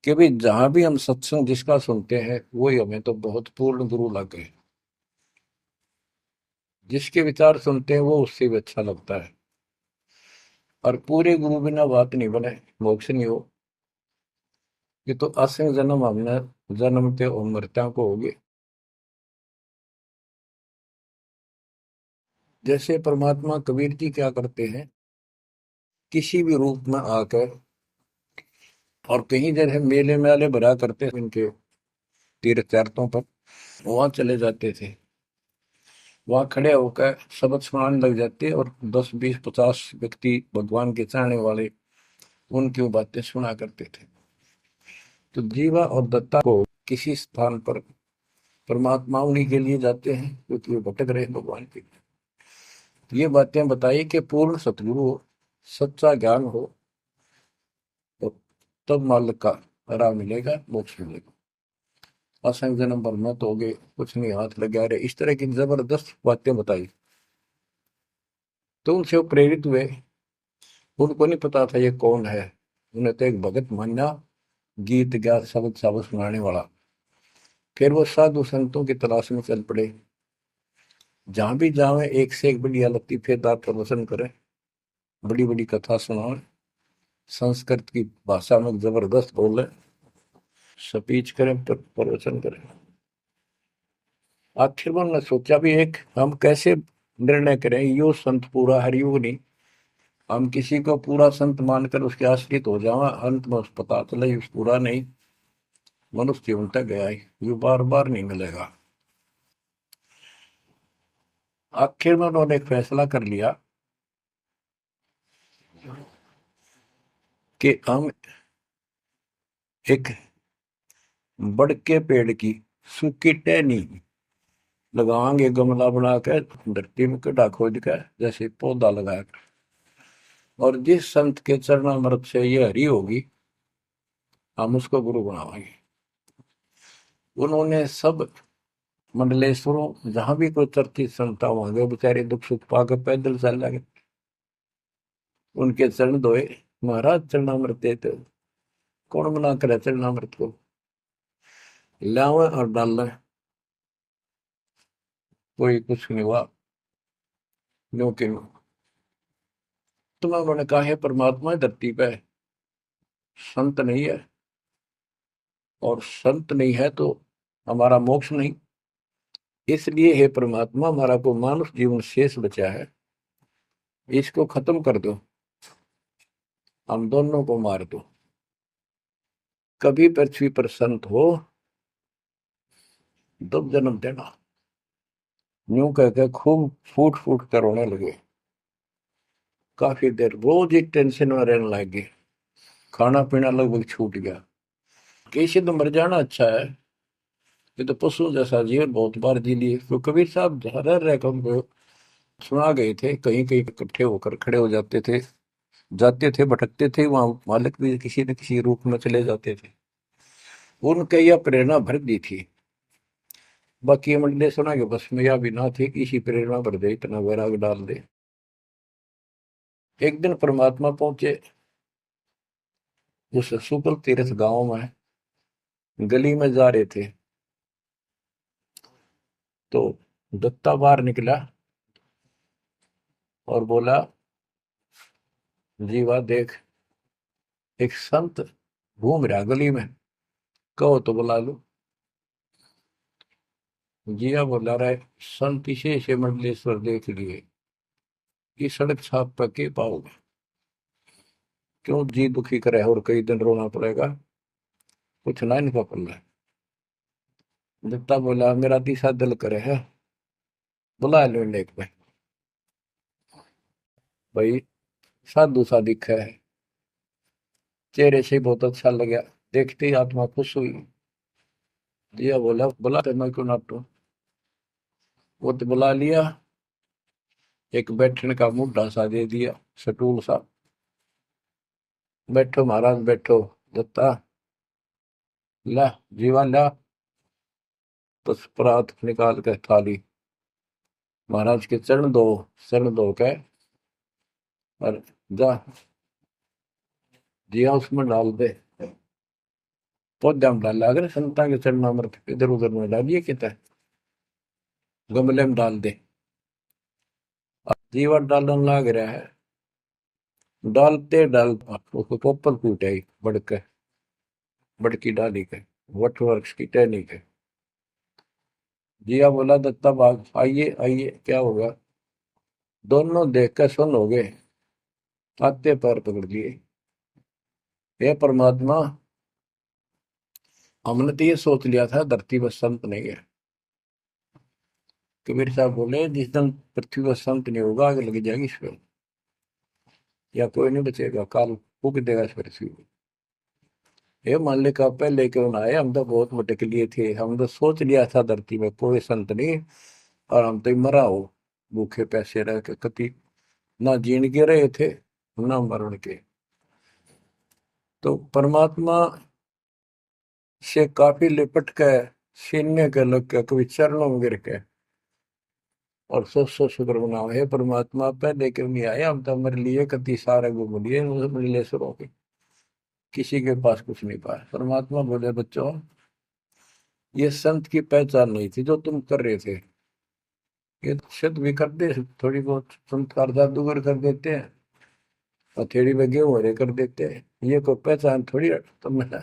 कि भाई जहां भी हम सत्संग जिसका सुनते हैं वही हमें तो बहुत पूर्ण गुरु लगे। जिसके विचार सुनते हैं वो उससे भी अच्छा लगता है। और पूरे गुरु बिना बात नहीं बने, मोक्ष नहीं हो। ये तो असंग जन्म हमने जन्मते और मरत्या को होगे। जैसे परमात्मा कबीर जी क्या करते हैं, किसी भी रूप में आकर, और कहीं जगह मेले मेले भरा करते हैं इनके तीर्थ तीर्थों पर, वहां चले जाते थे। वहां खड़े होकर शब्द सुनाने लग जाते और 10 20 50 व्यक्ति भगवान के चाहने वाले उनकी वो बातें सुना करते थे। तो जीवा और दत्ता को किसी स्थान पर परमात्मा उन्हीं के लिए जाते हैं क्योंकि वो भटक रहे हैं भगवान के। ये बातें बताई कि पूर्ण सतगुरु हो, सच्चा ज्ञान हो, तो तब मालिक का राह मिलेगा, मोक्ष मिलेगा। असंग जन्म पर मत होगे, कुछ नहीं हाथ लगा रहे, इस तरह की जबरदस्त बातें बताई। तो उनसे वो प्रेरित हुए। उनको नहीं पता था ये कौन है। उन्हें तो एक भगत माना, गीत गा शब्द शब्द सुनाने वाला। फिर वो साधु संतों की तलाश में चल पड़े। जहां भी जावे एक से एक बढ़िया लतीफेदार प्रवचन करें, बड़ी बड़ी कथा सुनाए, संस्कृत की भाषा में जबरदस्त बोले, स्पीच करें, प्रवचन करें। आखिर में उन्होंने सोचा भी एक हम कैसे निर्णय करें, यो संत पूरा हरियुग नहीं। हम किसी को पूरा संत मानकर उसके आश्रित हो जावा, अंत में उस पता चले उस पूरा नहीं, मनुष्य जीवन तक गया ही, ये बार बार नहीं मिलेगा। आखिर में उन्होंने एक फैसला कर लिया कि हम एक बड़ के पेड़ की सूखी टहनी लगाएंगे, गमला बना कर धरती में गड्ढा खोद कर जैसे पौधा लगाया। और जिस संत के चरणामृत से ये हरी होगी, हम उसको गुरु बनाएंगे। उन्होंने सब मंडलेश्वरों जहां भी कोई चर्चित संत था वहां गए, बेचारे दुख सुख पाकर पैदल चल लगे, उनके चरण धोए। महाराज चरणामृत देते, कौन मना करे चरणामृत को, लावे और डाल। कोई कुछ नहीं हुआ, क्योंकि तुम्हें उन्होंने कहा है परमात्मा है धरती पे, संत नहीं है, और संत नहीं है तो हमारा मोक्ष नहीं। इसलिए हे परमात्मा, हमारा को मानुष जीवन शेष बचा है, इसको खत्म कर दो, हम दोनों को मार दो। कभी पृथ्वी पर संत हो तब जन्म देना। यूं कहकर खूब फूट फूट कर रोने लगे। काफी देर रोज ही टेंशन में रहने लगे, खाना पीना लगभग छूट गया। कैसे तो मर जाना अच्छा है, ये तो पशु जैसा जीवन बहुत बार जी लिए। तो कबीर साहब रह रह कर हमको सुना गए थे, कहीं कहीं इकट्ठे होकर खड़े हो जाते थे, भटकते थे, वहां मालिक भी किसी न किसी रूप में चले जाते थे। उनके यह प्रेरणा भर दी थी। बाकी ये मंडली सुना कि बस में यह भी ना थी कि इसी प्रेरणा भर दे, इतना वैराग डाल दे। एक दिन परमात्मा पहुंचे उस सुकल तीर्थ गांव में, गली में जा रहे थे तो दत्ता बाहर निकला और बोला, जीवा देख, एक संत घूम रहा गली में, कहो तो बुला लो। जिया बोला रहे, संत इसे से मंडलेश्वर देख लिए, कि सड़क छाप पर के पाओगे, क्यों जी दुखी करे और कई दिन रोना पड़ेगा, कुछ ना इनका पल्ला है। दत्ता बोला, मेरा दिशा दिल करे है, बुला लो एक में। भाई साधु सा दिखा है, चेहरे से बहुत अच्छा लगा, देखते ही आत्मा खुश हुई। दिया बोला, बुला तो मैं क्यों ना तो। वो तो बुला लिया, एक बैठने का मुड्ढा सा दे दिया, सटूल सा। बैठो महाराज बैठो। दत्ता, ला जीवा ला, बस परात निकाल के थाली महाराज के चरण दो, चरण दो के और जा जिया उसमें डाल दे। पौधा में डाल, अगर संता के चरण अमृत इधर उधर में डालिए, कितना गमले में डाल दे। अब जीवा डालन लाग रहा है, डालते डालते उसको पोपल फूट आई बड़के, बड़की डाली के, वट वृक्ष की टहनी के। जिया बोला, दत्ता बाग आइए आइए, क्या होगा। दोनों देख कर सुन हो गए, आते पैर पकड़ लिए। हे परमात्मा, हमने तो ये सोच लिया था धरती पर संत नहीं है। कबीर साहब बोले, जिस दिन पृथ्वी पर संत नहीं होगा, आग लग जाएगी इस पर, या कोई नहीं बचेगा, काल फूक देगा इस पृथ्वी को। हे मालिक, आप पहले क्यों ना आए, हम तो बहुत भटक लिए थे, हम तो सोच लिया था धरती में कोई संत नहीं, और हम तो मरा हो भूखे पैसे रह के, कति ना जीण के रहे थे ना मरण के। तो परमात्मा से काफी लिपट के, सीने के लग के, कभी चरणों में गिर के, और सोच शुक्र मनाओ, हे परमात्मा पहले क्यों नहीं आए, हम तो हमारे लिए कति सारे घूम लिए नीलेश्वरों के, किसी के पास कुछ नहीं पाया। परमात्मा बोले, बच्चों ये संत की पहचान नहीं थी जो तुम कर रहे थे, ये सिद्ध भी कर दे, थोड़ी बहुत चमत्कार जादूगर कर देते हैं, हथेड़ी में गेहूं हरे कर देते हैं, ये कोई पहचान थोड़ी तुमने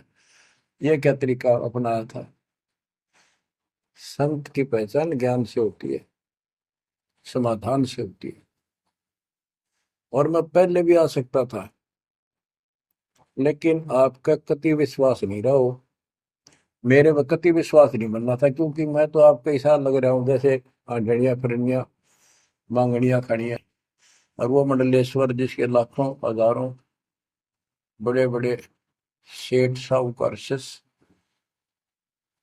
ये क्या तरीका अपनाया था। संत की पहचान ज्ञान से होती है, समाधान से होती है। और मैं पहले भी आ सकता था, लेकिन आपका कति विश्वास नहीं रहा हो, मेरे में कति विश्वास नहीं बनना था, क्योंकि मैं तो आपके हिसाब लग रहा हूँ जैसे आंधड़िया फिरनिया मांगड़िया खड़िया, और वो मंडलेश्वर जिसके लाखों हजारों बड़े बड़े सेठ साहूकार शिष्य।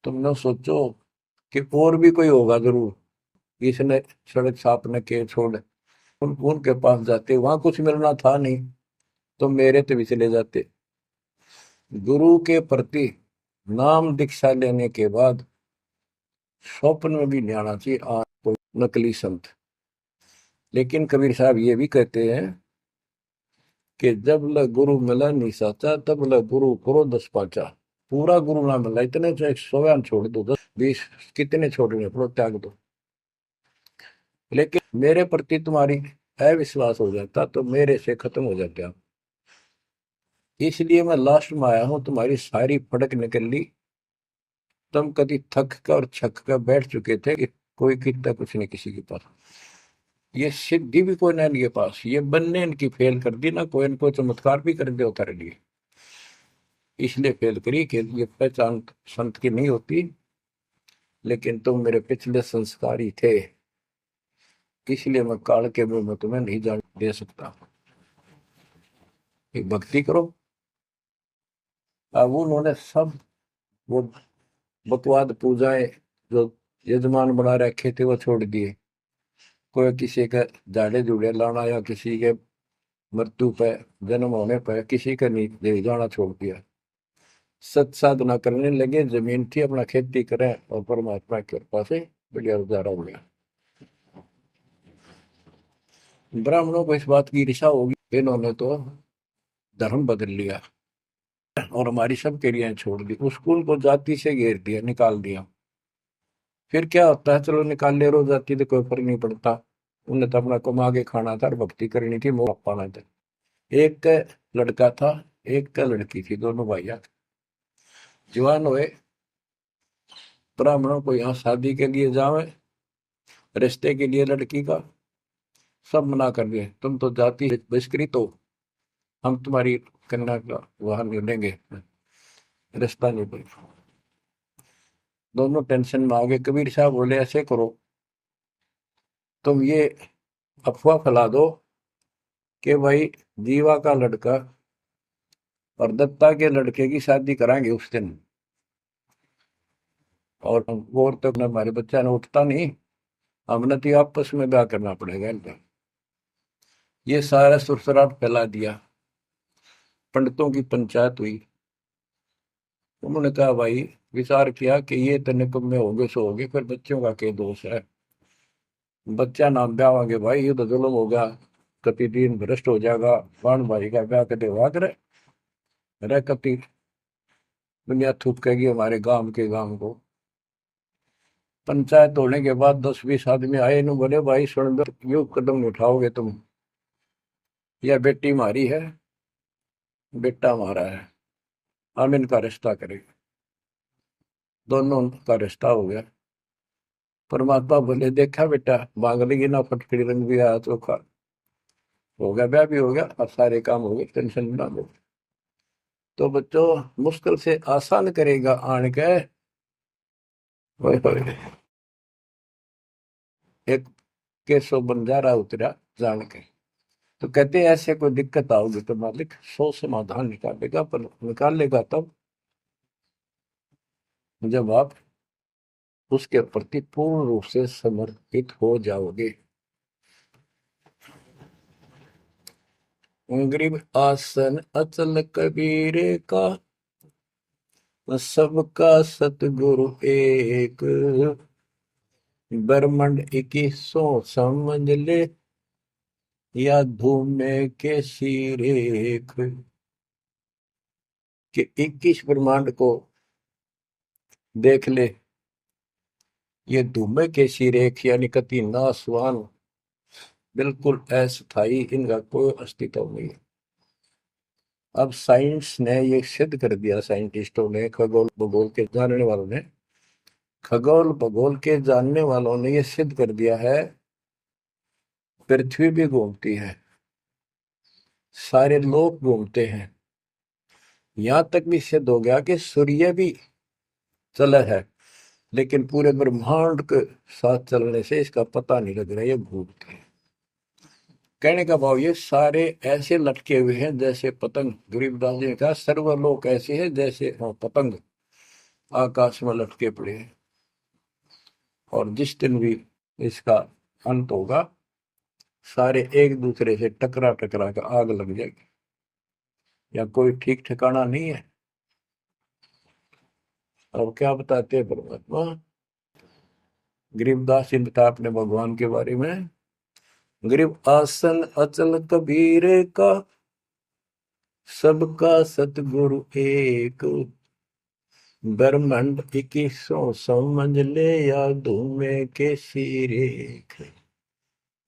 तुमने सोचो कि और भी कोई होगा जरूर, इसने सड़क छापने के छोड़ उनके पास जाते, वहां कुछ मिलना था नहीं, तो मेरे तो भी चले जाते। गुरु के प्रति नाम दीक्षा लेने के बाद स्वप्न में भी नहीं आना चाहिए आज कोई नकली संत। लेकिन कबीर साहब ये भी कहते हैं कि जब ल गुरु मिला नहीं साचा, तब ल गुरु करो दस पाचा। पूरा गुरु ना मिला, इतने तो 100 छोड़ दो, 10 20 कितने छोड़ने पड़ो, त्याग दो। लेकिन मेरे प्रति तुम्हारी अविश्वास हो जाता तो मेरे से खत्म हो जाते आप। इसलिए मैं लास्ट में आया हूं, तुम्हारी सारी फड़क निकल ली। तुम कभी थक कर और छक कर बैठ चुके थे कि कोई कितना कुछ नहीं किसी के पास। ये सिद्धि भी कोई ना इनके पास, ये बनने इनकी फेल कर दी ना, कोई इनको चमत्कार भी कर दे उतारे लिए। इसलिए फेल करी कि ये पहचान संत की नहीं होती। लेकिन तुम मेरे पिछले संस्कारी थे, इसलिए मैं काल के मुंह में तुम्हें नहीं जान दे सकता। एक भक्ति करो। अब उन्होंने सब वो बकवाद पूजाएं जो यजमान बना रखे थे वो छोड़ दिए। कोई किसी के झाड़े झूड़े लाना या किसी के मृत्यु पे, जन्म होने पर किसी का नहीं ले जाना छोड़ दिया। सत साधना करने लगे, जमीन थी अपना खेती करें और परमात्मा की कृपा से बढ़िया गुजारा हो गया। ब्राह्मणों को इस बात की ईर्षा होगी, इन्होंने तो धर्म बदल लिया और हमारी सब क्रियाएं छोड़ दी, उस कुल को जाति से घेर दिया, निकाल दिया। फिर क्या होता है, चलो निकाल ले रो जाति तो कोई फर्क नहीं पड़ता। उन्हें तो अपना कमा के खाना था और भक्ति करनी थी, मोह पाना था। एक का लड़का था, एक का लड़की थी, दोनों भैया जवान हुए। ब्राह्मणों को यहाँ शादी के लिए जावे, रिश्ते के लिए लड़की का सब मना कर दिए, तुम तो जाति बहिष्कृत हो, हम तुम्हारी कन्या का वहां नहीं लेंगे, रिश्ता नहीं देंगे। दोनों टेंशन में आ गए। कबीर साहब बोले ऐसे करो, तुम ये अफवाह फैला दो कि भाई जीवा का लड़का और दत्ता के लड़के की शादी कराएंगे उस दिन, और वो तो हमारे बच्चा ने उठता नहीं, हमने तो आपस में ब्याह करना पड़ेगा इनका। ये सारा सुरसराट फैला दिया। पंडितों की पंचायत हुई। उन्होंने कहा भाई, विचार किया कि ये तो निकम में होंगे सो होंगे, फिर बच्चों का क्या दोष है। बच्चा नाम ब्यावांगे भाई, ये तो जुल्म होगा, कति दिन भ्रष्ट हो जाएगा। बाण भाई का ब्याह कदे हुआ करे, रह कति दुनिया थूकेगी हमारे गांव के गांव को। पंचायत होने के बाद 10-20 आदमी आए, इन बोले भाई सुन, यू कदम नहीं उठाओगे तुम, यह बेटी हमारी है, बेटा हमारा है, हम इनका रिश्ता करेंगे। दोनों का रिश्ता हो गया। परमात्मा बोले देखा बेटा, मांग लेगी ना, फटकड़ी रंग भी आया चोखा, हो गया ब्याह भी हो गया, अब सारे काम हो गए, टेंशन ना लो। तो बच्चों, मुश्किल से आसान करेगा आन के, ओए होए, एक केसो बंजारा उतरा जान के। तो कहते हैं ऐसे कोई दिक्कत आओगी तो मालिक 100 समाधान निकालेगा, पर निकालेगा तब जब आप उसके प्रति पूर्ण रूप से समर्पित हो जाओगे। गरीब आसन अचल कबीरे का, सबका सतगुरु एक, ब्रह्मंड इक्कीसों समझ ले, या धूमे के सिरेख। कि 21 ब्रह्मांड को देख ले, ये धूमे के सिरेख यानी कति नासवान, बिल्कुल अस्थाई, इनका कोई अस्तित्व नहीं है। अब साइंस ने ये सिद्ध कर दिया, साइंटिस्टों ने, खगोल भूगोल के जानने वालों ने, खगोल भूगोल के जानने वालों ने ये सिद्ध कर दिया है, पृथ्वी भी घूमती है, सारे लोग घूमते हैं। यहां तक भी सिद्ध हो गया कि सूर्य भी चला है, लेकिन पूरे ब्रह्मांड के साथ चलने से इसका पता नहीं लग रहा, ये घूमते हैं। कहने का भाव, ये सारे ऐसे लटके हुए हैं जैसे पतंग। गरीबदास जी ने कहा सर्वलोक ऐसे है जैसे पतंग आकाश में लटके पड़े हैं, और जिस दिन भी इसका अंत होगा, सारे एक दूसरे से टकरा टकरा कर आग लग जाएगी, या कोई ठीक ठिकाना नहीं है। अब क्या बताते हैं परमात्मा, गरीबदास जी बता अपने भगवान के बारे में, गरीब आसन अचल कबीर का, सबका सतगुरु एक, ब्रह्मांड इक्कीसों समझ ले, या धूमे के सिरेख।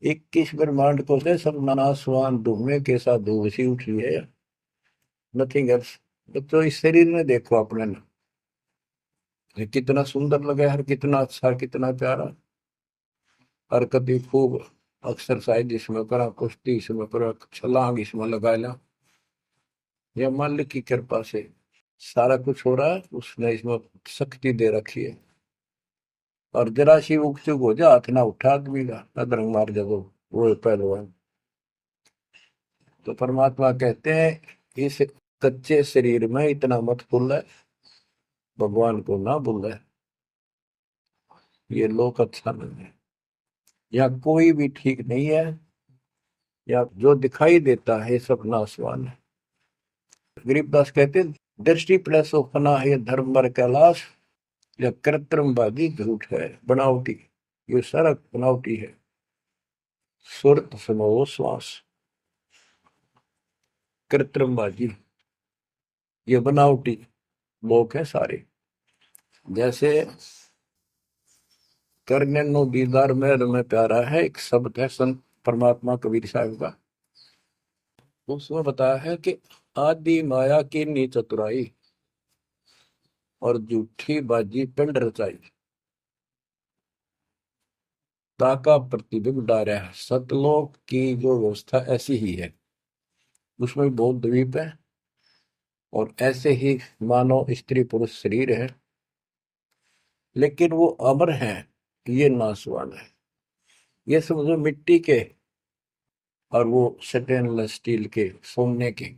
21 ब्रह्मांड को से सब नासवान धूमे के साथ धूसी उठी है, नथिंग एल्स। बच्चों इस शरीर में देखो अपने ना, ये कितना सुंदर लगे, हर कितना अच्छा, कितना प्यारा। हरकत ही खूब, एक्सरसाइज इसमें करा, कुश्ती इसमें करा, छलांग इसमें लगा ला। यह मालिक की कृपा से सारा कुछ हो रहा है, उसने इसमें शक्ति दे रखी है। और जरा सी उग चुक हो जा, हाथ ना उठा आदमी का, अदरंग मार जब वो पहलवान। तो परमात्मा कहते हैं इस कच्चे शरीर में इतना मत फूल है, भगवान को ना भूल है। ये लोक अच्छा नहीं है, या कोई भी ठीक नहीं है, या जो दिखाई देता है ये सब नाशवान है। गरीबदास कहते हैं, दृष्टि प्लस फना है धर्म मर कैलाश, या कृत्रिमवादी झूठ है बनावटी। ये सारा बनावटी है। सुरत समो श्वास, कृत्रिमबाजी, ये बनावटी लोग हैं सारे। जैसे करने नो दीदार में प्यारा है, एक शब्द है संत परमात्मा कबीर साहब का। उसमें बताया है कि आदि माया की नी चतुराई, और झूठी बाजी पिंड रचाई, ताका प्रतिबिंब डारा है। सतलोक की जो व्यवस्था ऐसी ही है, उसमें भी बहुत द्वीप है, और ऐसे ही मानव स्त्री पुरुष शरीर है, लेकिन वो अमर है, ये नासवान है। ये समझो मिट्टी के, और वो स्टेनलेस स्टील के, सोने के।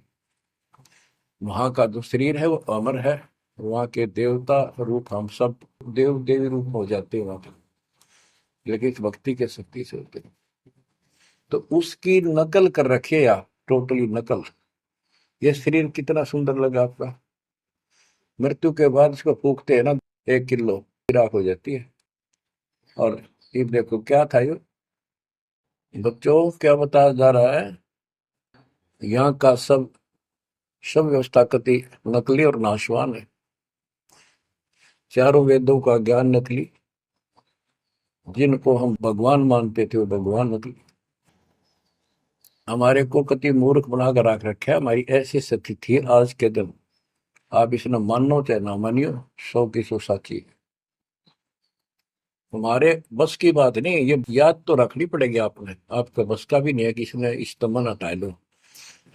वहां का जो शरीर है वो अमर है, वहां के देवता रूप हम सब देव देवी रूप हो जाते हैं वहां पर, लेकिन इस भक्ति के शक्ति से होते हैं। तो उसकी नकल कर रखे आप, टोटली नकल। ये शरीर कितना सुंदर लगा आपका, मृत्यु के बाद इसको फूकते हैं ना, 1 किलो राख हो जाती है। और ये देखो क्या था ये, बच्चों क्या बताया जा रहा है, यहाँ का सब सब व्यवस्था कति नकली और नाशवान है। चारों वेदों का ज्ञान नकली, जिनको हम भगवान मानते थे वो भगवान नकली। हमारे को कति मूर्ख बनाकर रख रखा है। हमारी ऐसी स्थिति थी आज के दिन, आप इसने मानो चाहे ना मानियो, 100 की 100 साची है। हमारे बस की बात नहीं, ये याद तो रखनी पड़ेगी आपने, आपका बस का भी नहीं है कि इसने इस मन हटा लो।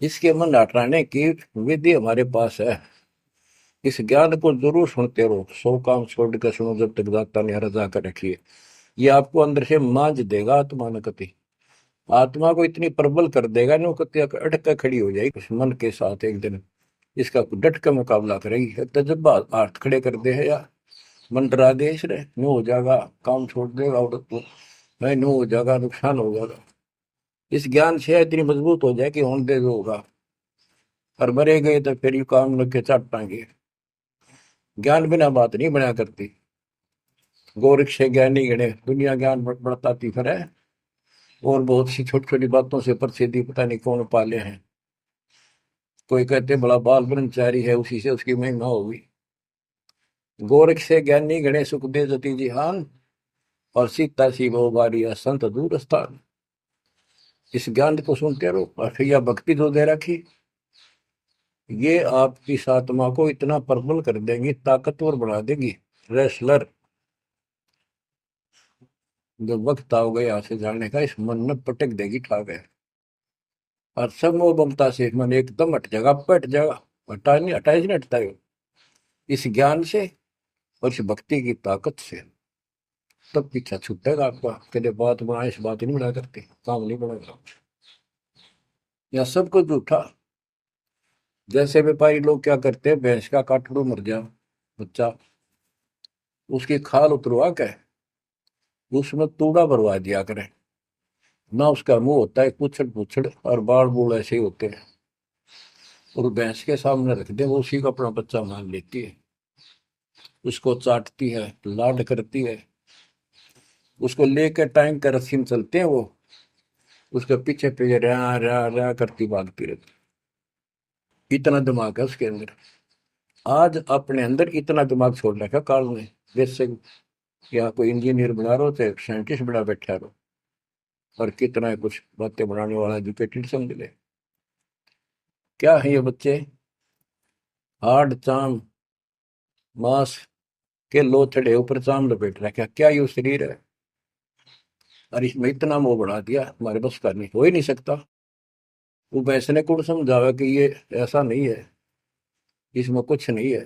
इसके मन हटाने की विधि हमारे पास है। इस ज्ञान को जरूर सुनते रहो, 100 काम छोड़ कर सुनो जब तक दाता ने रजा कर रखी है। ये आपको अंदर से मांझ देगा आत्मा न कति, आत्मा को इतनी प्रबल कर देगा ना, कति अटक कर खड़ी हो जाएगी उस मन के साथ। एक दिन इसका डट का मुकाबला करेगी, तजब्बा हाथ खड़े कर दे है या मन डरा दे इसने, नो हो जाएगा, काम छोड़ देगा, और नहीं नो हो जाएगा, नुकसान हो जाएगा। इस ज्ञान से इतनी मजबूत हो जाए कि होने दे जो होगा, और मरे गए तो फिर यू काम लग के चट पाएंगे। ज्ञान बिना बात नहीं बना करती। गोरख से ज्ञानी गणे, दुनिया ज्ञान बढ़ताती फिर है, और बहुत सी छोटी छोटी बातों से प्रसिद्धि पता नहीं कौन पाले हैं। कोई कहते बड़ा बाल ब्रह्मचारी है, उसी से उसकी महिमा होगी। गोरख से ज्ञानी गणे सुख दे जति जिहान, और सीता सी वो बारी संत दूर स्थान। इस ज्ञान को सुनते रहो, और फिर यह भक्ति जो दे रखी, ये आपकी इस आत्मा को इतना प्रबल कर देंगी, ताकतवर बना देगी, रेसलर। जब वक्त आओगे यहाँ से जाने का, इस मन में पटक देगी ठा गए, और सब मोह ममता से मन एकदम हट जाएगा, पट जाएगा। हटा नहीं, हटाए नहीं हटता है इस ज्ञान से और इस भक्ति की ताकत से। तब पीछा छूटेगा आपका, कहते बात बना, इस बात नहीं बना करते, काम नहीं बनेगा। या सब कुछ झूठा। जैसे व्यापारी लोग क्या करते हैं, भैंस का काटड़ू मर जाए बच्चा, उसकी खाल उतरवा के उसमें तूड़ा भरवा दिया करें ना। उसका मुंह होता है पूछड़ पूछड़, और बाल बूढ़ ऐसे ही होते हैं, और भैंस के सामने रख दे, वो उसी को अपना बच्चा मान लेती है, उसको चाटती है, लाड करती है। उसको लेकर टाइम का रस्सी में चलते हैं वो, उसके पीछे पीछे रहा रहा रहा करती भागती रहती। इतना दिमाग है उसके अंदर। आज अपने अंदर इतना दिमाग छोड़ रखा काल ने, जैसे या कोई इंजीनियर बना रहो चाहे साइंटिस्ट बना बैठा रहो, और कितना कुछ बातें बनाने वाला एजुकेटेड समझ ले। क्या है ये बच्चे, हाड़ चाम मांस के लोथड़े ऊपर चाम लपेट रखा, क्या ये शरीर है? और इसमें इतना मोह बढ़ा दिया, हमारे बस का नहीं, हो ही नहीं सकता। वो वैसने कौन समझावे कि ये ऐसा नहीं है, इसमें कुछ नहीं है।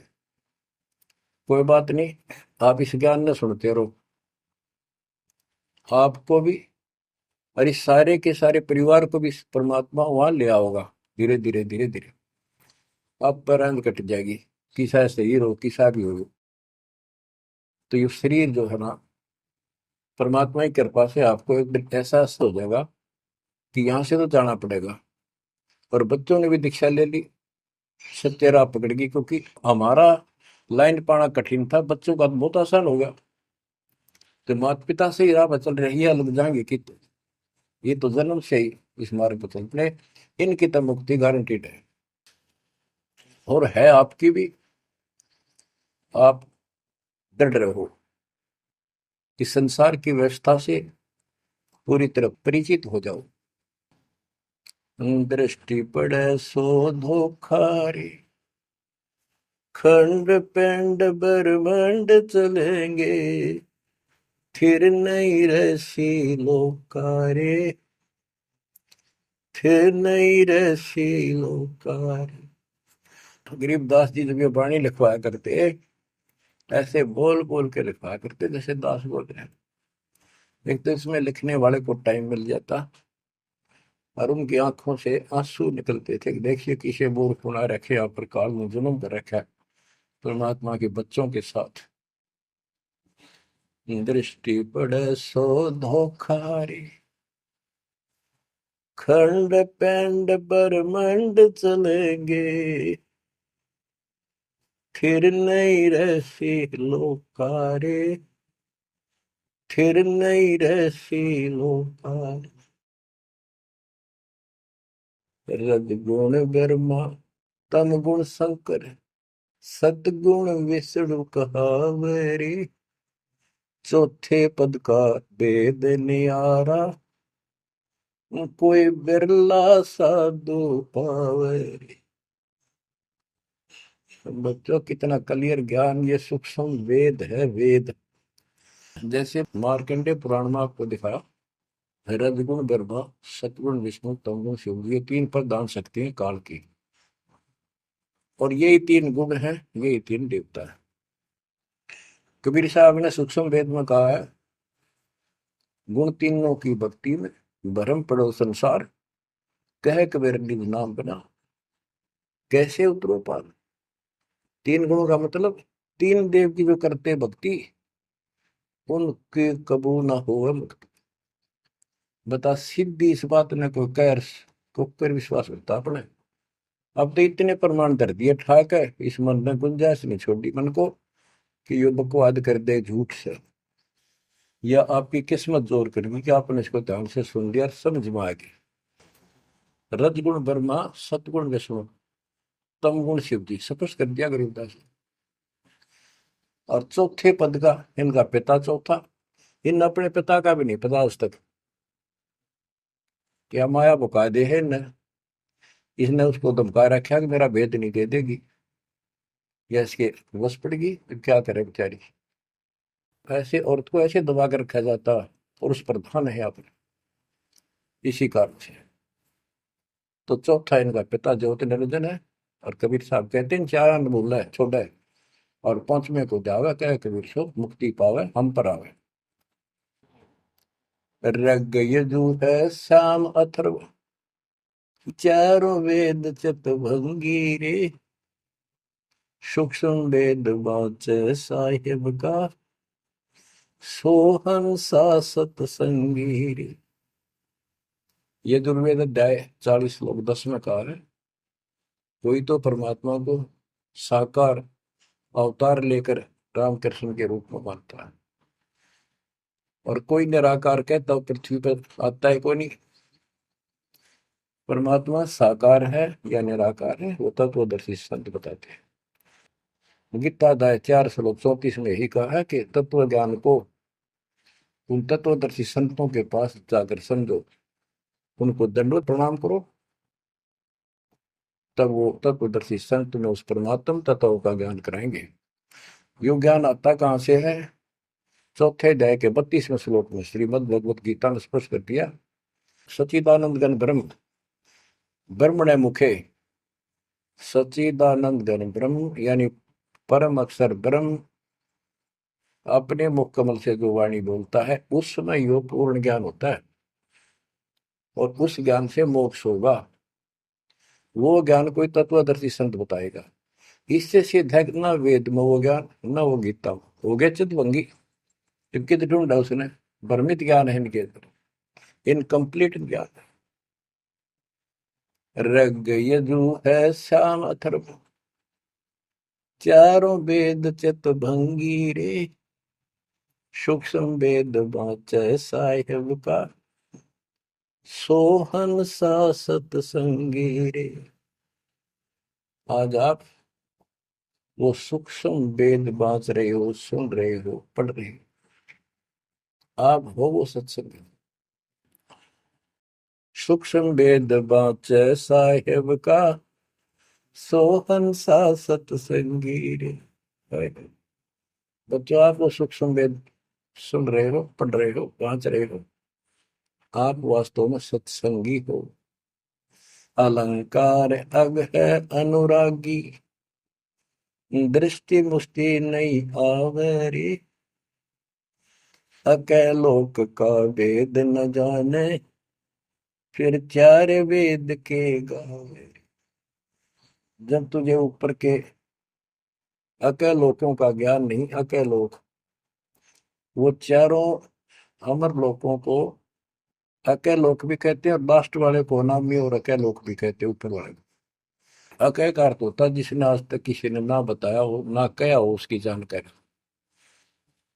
कोई बात नहीं, आप इस ज्ञान ने सुनते रहो, आपको भी और इस सारे के सारे परिवार को भी परमात्मा वहां ले आओगा। धीरे धीरे धीरे धीरे आप पर रंग कट जाएगी, किसा शरीर हो किसा भी हो। तो ये शरीर जो है ना, परमात्मा की कृपा से आपको एक दिन एहसास हो जाएगा कि यहाँ से तो जाना पड़ेगा। और बच्चों ने भी दीक्षा ले ली, सत्य राह पकड़ गई, क्योंकि हमारा लाइन पाना कठिन था, बच्चों का तो बहुत आसान हो गया। तो माता पिता से ही राह पर चल रही है, लग जाएंगे कि ये तो जन्म से ही इस मार्ग पर चलते हैं, इनकी तो मुक्ति गारंटीड है। और है आपकी भी, आप डर रहे हो कि संसार की व्यवस्था से पूरी तरह परिचित हो जाओ। दृष्टि पड़े सो धोखारी, खंड पिंड ब्रह्मांड चलेंगे, फिर नहीं रसी लोकारे, फिर नहीं रसी लोकारे। तो गरीबदास जी जब ये वाणी लिखवाया करते, ऐसे बोल बोल के लिखवाया करते जैसे दास बोल रहे हैं। एक तो इसमें लिखने वाले को टाइम मिल जाता, और उनकी आंखों से आंसू निकलते थे कि देखिए किसे मूर्ख बना रखे, यहाँ पर काल में जुल्म कर रखा है परमात्मा के बच्चों के साथ। दृष्टि पड़े सो धोखारी, खंड पेंड ब्रह्मांड चलेंगे, फिर नहीं रहसी लोकारे, फिर नहीं रहसी लोकारे। रजगुण ब्रह्मा तम गुण शंकर, सतगुण विष्णु कहावरी, चौथे पद का वेद न्यारा, कोई बिरला साधु पावे। बच्चों कितना क्लियर ज्ञान, ये सूक्ष्म वेद है, वेद। जैसे मार्कंडे पुराण में आपको दिखाया, रजगुण ब्रह्मा, सतगुण विष्णु, तमगुण शिव, ये तीन प्रधान शक्ति हैं काल की। और यही तीन गुण हैं, यही तीन देवता है। कबीर साहब ने सूक्ष्म वेद में कहा है, गुण तीनों की भक्ति में भरम पड़ो संसार, कह कबीर निज नाम बना, कैसे उतरो पार। तीन गुणों का मतलब, तीन देव की जो करते भक्ति, उनके कबू ना हो मुक्ति। बता सीधी इस बात ने कोई कह को पर विश्वास होता अपने। अब तो इतने प्रमाण धर दिए ठाक है, इस मन ने गुंजाइश नहीं छोड़ी मन को कि ये बकवाद कर दे झूठ से, या आपकी किस्मत जोर करेगी कि आपने इसको ध्यान से सुन लिया, समझ में आ गई। रजगुण ब्रह्मा, सतगुण विष्णु, तम गुण शिव जी, स्पष्ट कर दिया गरीबदास ने। और चौथे पद का इनका पिता चौथा, इन अपने पिता का भी नहीं पता आज तक, क्या माया बुका दे है इन्हें। इसने उसको धमका रखा कि मेरा भेद नहीं दे देगी, या इसके बस पड़ेगी तो क्या करे बेचारी। ऐसे औरत को ऐसे दबा कर रखा जाता, और उस पर धन है अपने, इसी कारण से। तो चौथा इनका पिता ज्योति निरंजन है। और कबीर साहब कहते हैं चार बोला है छोड़ा है, और पांचवें को जावे कह कबीर सो मुक्ति पावे हम पर आवे। रग यजु है श्याम अथर्व, चारों वेद चित भंगी रे, सूक्ष्म वेद बाचे साहिब का, सोहन सा सतसंगी रे। ये दुर्वेद अध्याय 40 श्लोक 10 में कहा है, कोई तो परमात्मा को साकार अवतार लेकर रामकृष्ण के रूप में मानता है, और कोई निराकार कहता तो पृथ्वी पर आता है कोई नहीं। परमात्मा साकार है या निराकार है, वो तत्वदर्शी संत बताते हैं। गीता अध्याय 4 श्लोक 34 में यही कहा है कि तत्व ज्ञान को उन तत्वदर्शी संतों के पास जाकर समझो, उनको दंडवत प्रणाम करो, तब वो तत्वदर्शी संत में उस परमात्म तत्व का ज्ञान कराएंगे। यो ज्ञान आता कहाँ से है? चौथे अध्याय के 32वें श्लोक में श्रीमद् भगवत गीता ने स्पष्ट कर दिया। सच्चिदानंद घन ब्रह्म ब्रह्मणे मुखे, सच्चिदानंद घन ब्रह्म यानी परम अक्षर ब्रह्म अपने मुख कमल से जो वाणी बोलता है उस समय यो पूर्ण ज्ञान होता है और उस ज्ञान से मोक्ष होगा। वो ज्ञान कोई तत्वदर्शी संत बताएगा। इससे सिद्ध है ना वेद में वो ज्ञान ना वो गीता में। हो गया चितवंगी, इनके तो ढूंढा उसने, भ्रमित ज्ञान है इनके अंदर, इनकम्प्लीट ज्ञान है। रग यजु है श्याम अथर्व, चारों वेद चित भंगी रे, सूक्ष्म वेद बाँचै साहिब का, सोहन सा सतसंगी रे। आज आप वो सूक्ष्म वेद बाँच रहे हो, सुन रहे हो, पढ़ रहे हो, आप हो वो सत्संग। सूक्ष्म वेद बाँचै साहिब का, सोहन सा सतसंगी रे। बच्चों आप वो सूक्ष्म वेद सुन रहे हो, पढ़ रहे हो, बाँच रहे हो, आप वास्तव में सत्संगी हो। अलंकार अग है अनुरागी, दृष्टि मुष्टि नहीं आवरी, अकैलोक का वेद न जाने, फिर चार वेद के गावे। जब तुझे ऊपर के अकैलोकों का ज्ञान नहीं, अकैलोक वो चारों अमर लोकों को अकैलोक भी कहते हैं और लास्ट वाले को नामी और अकैलोक भी कहते हैं, ऊपर वाले को। अकय का अर्थ होता है जिसने आज तक किसी ने ना बताया हो ना कहा हो उसकी जानकारी।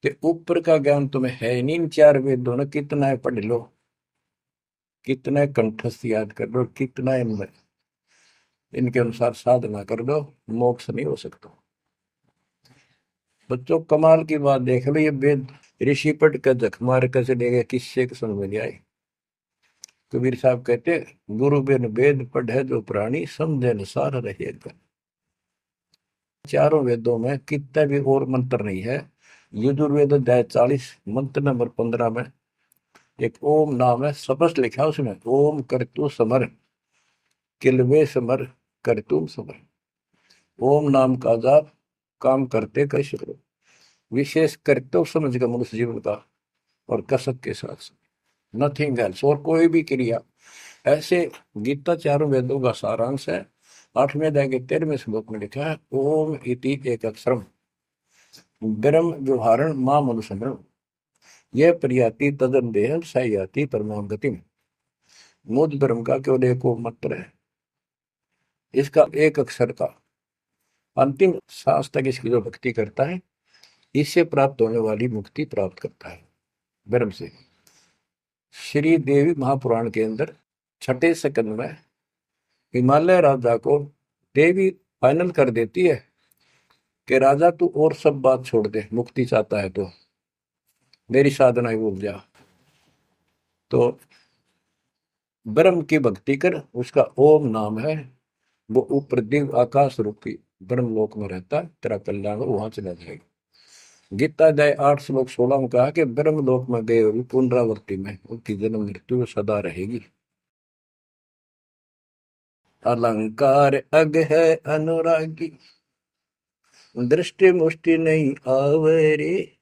कि ऊपर का ज्ञान तुम्हें है नहीं, इन चार वेदों ने कितना है पढ़ लो, कितना कंठस्थ याद कर लो, कितना इनके अनुसार साधना कर दो, मोक्ष नहीं हो सकता। बच्चों कमाल की बात देख लो, ये वेद ऋषि पट का जख मार कर चले गए, किससे समझ में नहीं आई। कबीर साहब कहते गुरु बिन वेद पढ़े जो प्राणी, समझे अनुसार रहेगा। चारों वेदों में कितना भी और मंत्र नहीं है। यजुर्वेद अध्याय 40 मंत्र नंबर 15 में एक ओम नाम है, स्पष्ट लिखा उसमें, ओम करतु समर किलवे समर करतुम समर। ओम नाम का जाप काम करते कैसे करो, विशेष कर्तव्य समझ का मनुष्य जीवन का और कसक के साथ, नथिंग एल्स, और कोई भी क्रिया। ऐसे गीता चारों वेदों का सारांश है। 8वें अध्याय के 13वें श्लोक में लिखा है, ओम इति एक अक्षरम ब्रह्म व्यवहारण मां मनुष्य, यह प्रयाति तदन देह सयाति परमाम गति। मुद ब्रह्म का केवल एक मंत्र है, इसका एक अक्षर का अंतिम सांस तक इसकी जो भक्ति करता है, इससे प्राप्त होने वाली मुक्ति प्राप्त करता है ब्रह्म से। श्री देवी महापुराण के अंदर 6ठे स्कंद में हिमालय राजा को देवी फाइनल कर देती है कि राजा तू और सब बात छोड़ दे, मुक्ति चाहता है तो मेरी साधना ही भूल जा, तो ब्रह्म की भक्ति कर। उसका ओम नाम है, वो ऊपर दिव्य आकाश रूपी ब्रह्म लोक में रहता है, तेरा कल्याण वहां चला जाएगा। गीता अध्याय 8 श्लोक 16 में कहा कि ब्रह्म लोक में गए हुए पुनरावृत्ति में उनकी जन्म मृत्यु सदा रहेगी। अलंकार अग है अनुरागी, दृष्टि मुष्टि नहीं आवरे,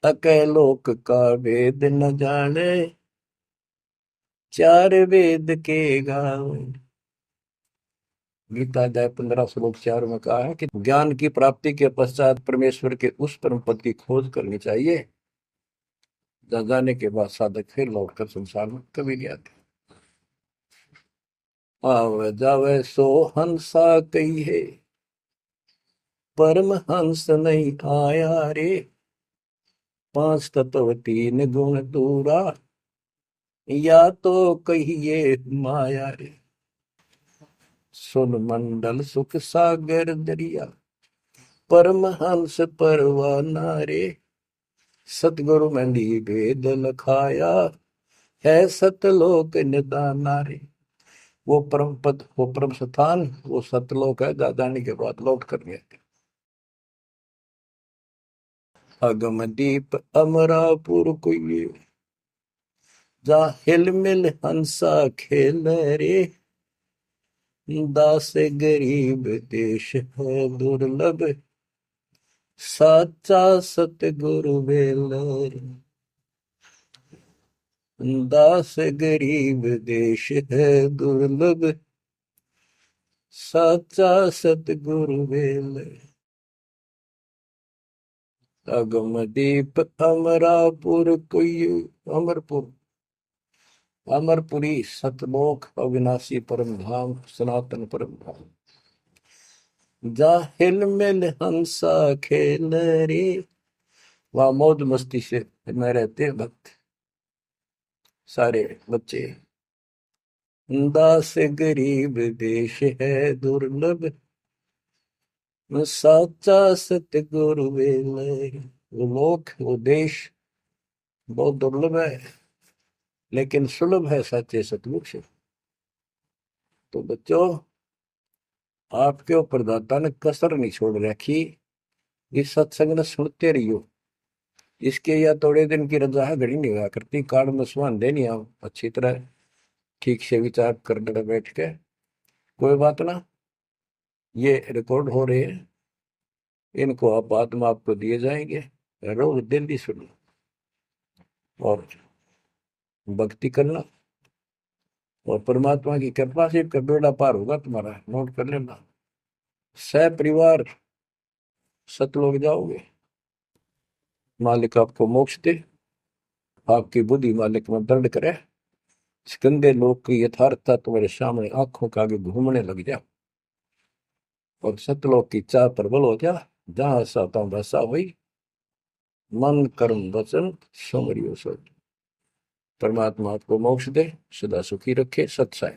अकैलोक का वेद न जाने, चार वेद के गावे। गीता अध्याय 15 श्लोक 4 में कहा है कि ज्ञान की प्राप्ति के पश्चात परमेश्वर के उस परम पद की खोज करनी चाहिए, जहाँ जाने के बाद साधक फिर लौटकर संसार में कभी नहीं आते। आवे जावे सो हंसा कही है, परम हंस नहीं आया रे, 5 तत्व 3 गुण दूरा, या तो कहिए माया रे। सुन मंडल सुख सागर दरिया, परम हंस परवाना रे, सतगुरु मंडी वेद लखाया, है सतलोक निदाना रे। वो परम पद, वो परम स्थान, वो सतलोक है, जा जाने के बाद लौट कर गए। अगम दीप अमरापुर कोई, जा हिल मिल हंसा खेल रे, दास गरीब देश है दुर्लभ, साचा सतगुरु बेल रे। दास गरीब देश है दुर्लभ, साचा सतगुरु बेल रे। अगम दीप अमरापुर कोई, अमरपुर, अमरपुरी सतलोक अविनाशी परम धाम, सनातन परम धाम। जा हिल मिल हंसा खेल रे, वहां मौज मस्ती से में रहते हैं भक्त, सारे बच्चे। दास गरीब देश है दुर्लभ, साचा सतगुरु बेल। वो लोक, वो देश बहुत दुर्लभ है, लेकिन सुलभ है सच्चे सतगुरु से। तो बच्चों, आपके ऊपर दाता ने कसर नहीं छोड़ रखी, इस सत्संग ने सुनते रहियो। इसके या थोड़े दिन की रजा है, घड़ी नहीं हुआ करती, काल में सुहान देनी आप अच्छी तरह ठीक से विचार करने बैठ के। कोई बात ना, ये रिकॉर्ड हो रहे हैं, इनको आप बाद में आपको दिए जाएंगे, रोज दिल्ली सुनो और भक्ति करना, और परमात्मा की कृपा से का बेड़ा पार होगा तुम्हारा, नोट कर लेना। सह परिवार सतलोक जाओगे, मालिक आपको मोक्ष दे, आपकी बुद्धि मालिक में दर्द करे, इस गंदे लोग की यथार्थता तुम्हारे सामने आंखों के आगे घूमने लग जा, और सतलोक की चाह प्रबल हो जा। जहां साता बसा हुई, मन कर्म वचन सुमरियो सो। परमात्मा आपको मोक्ष दे, सदा सुखी रखे। सत्साई।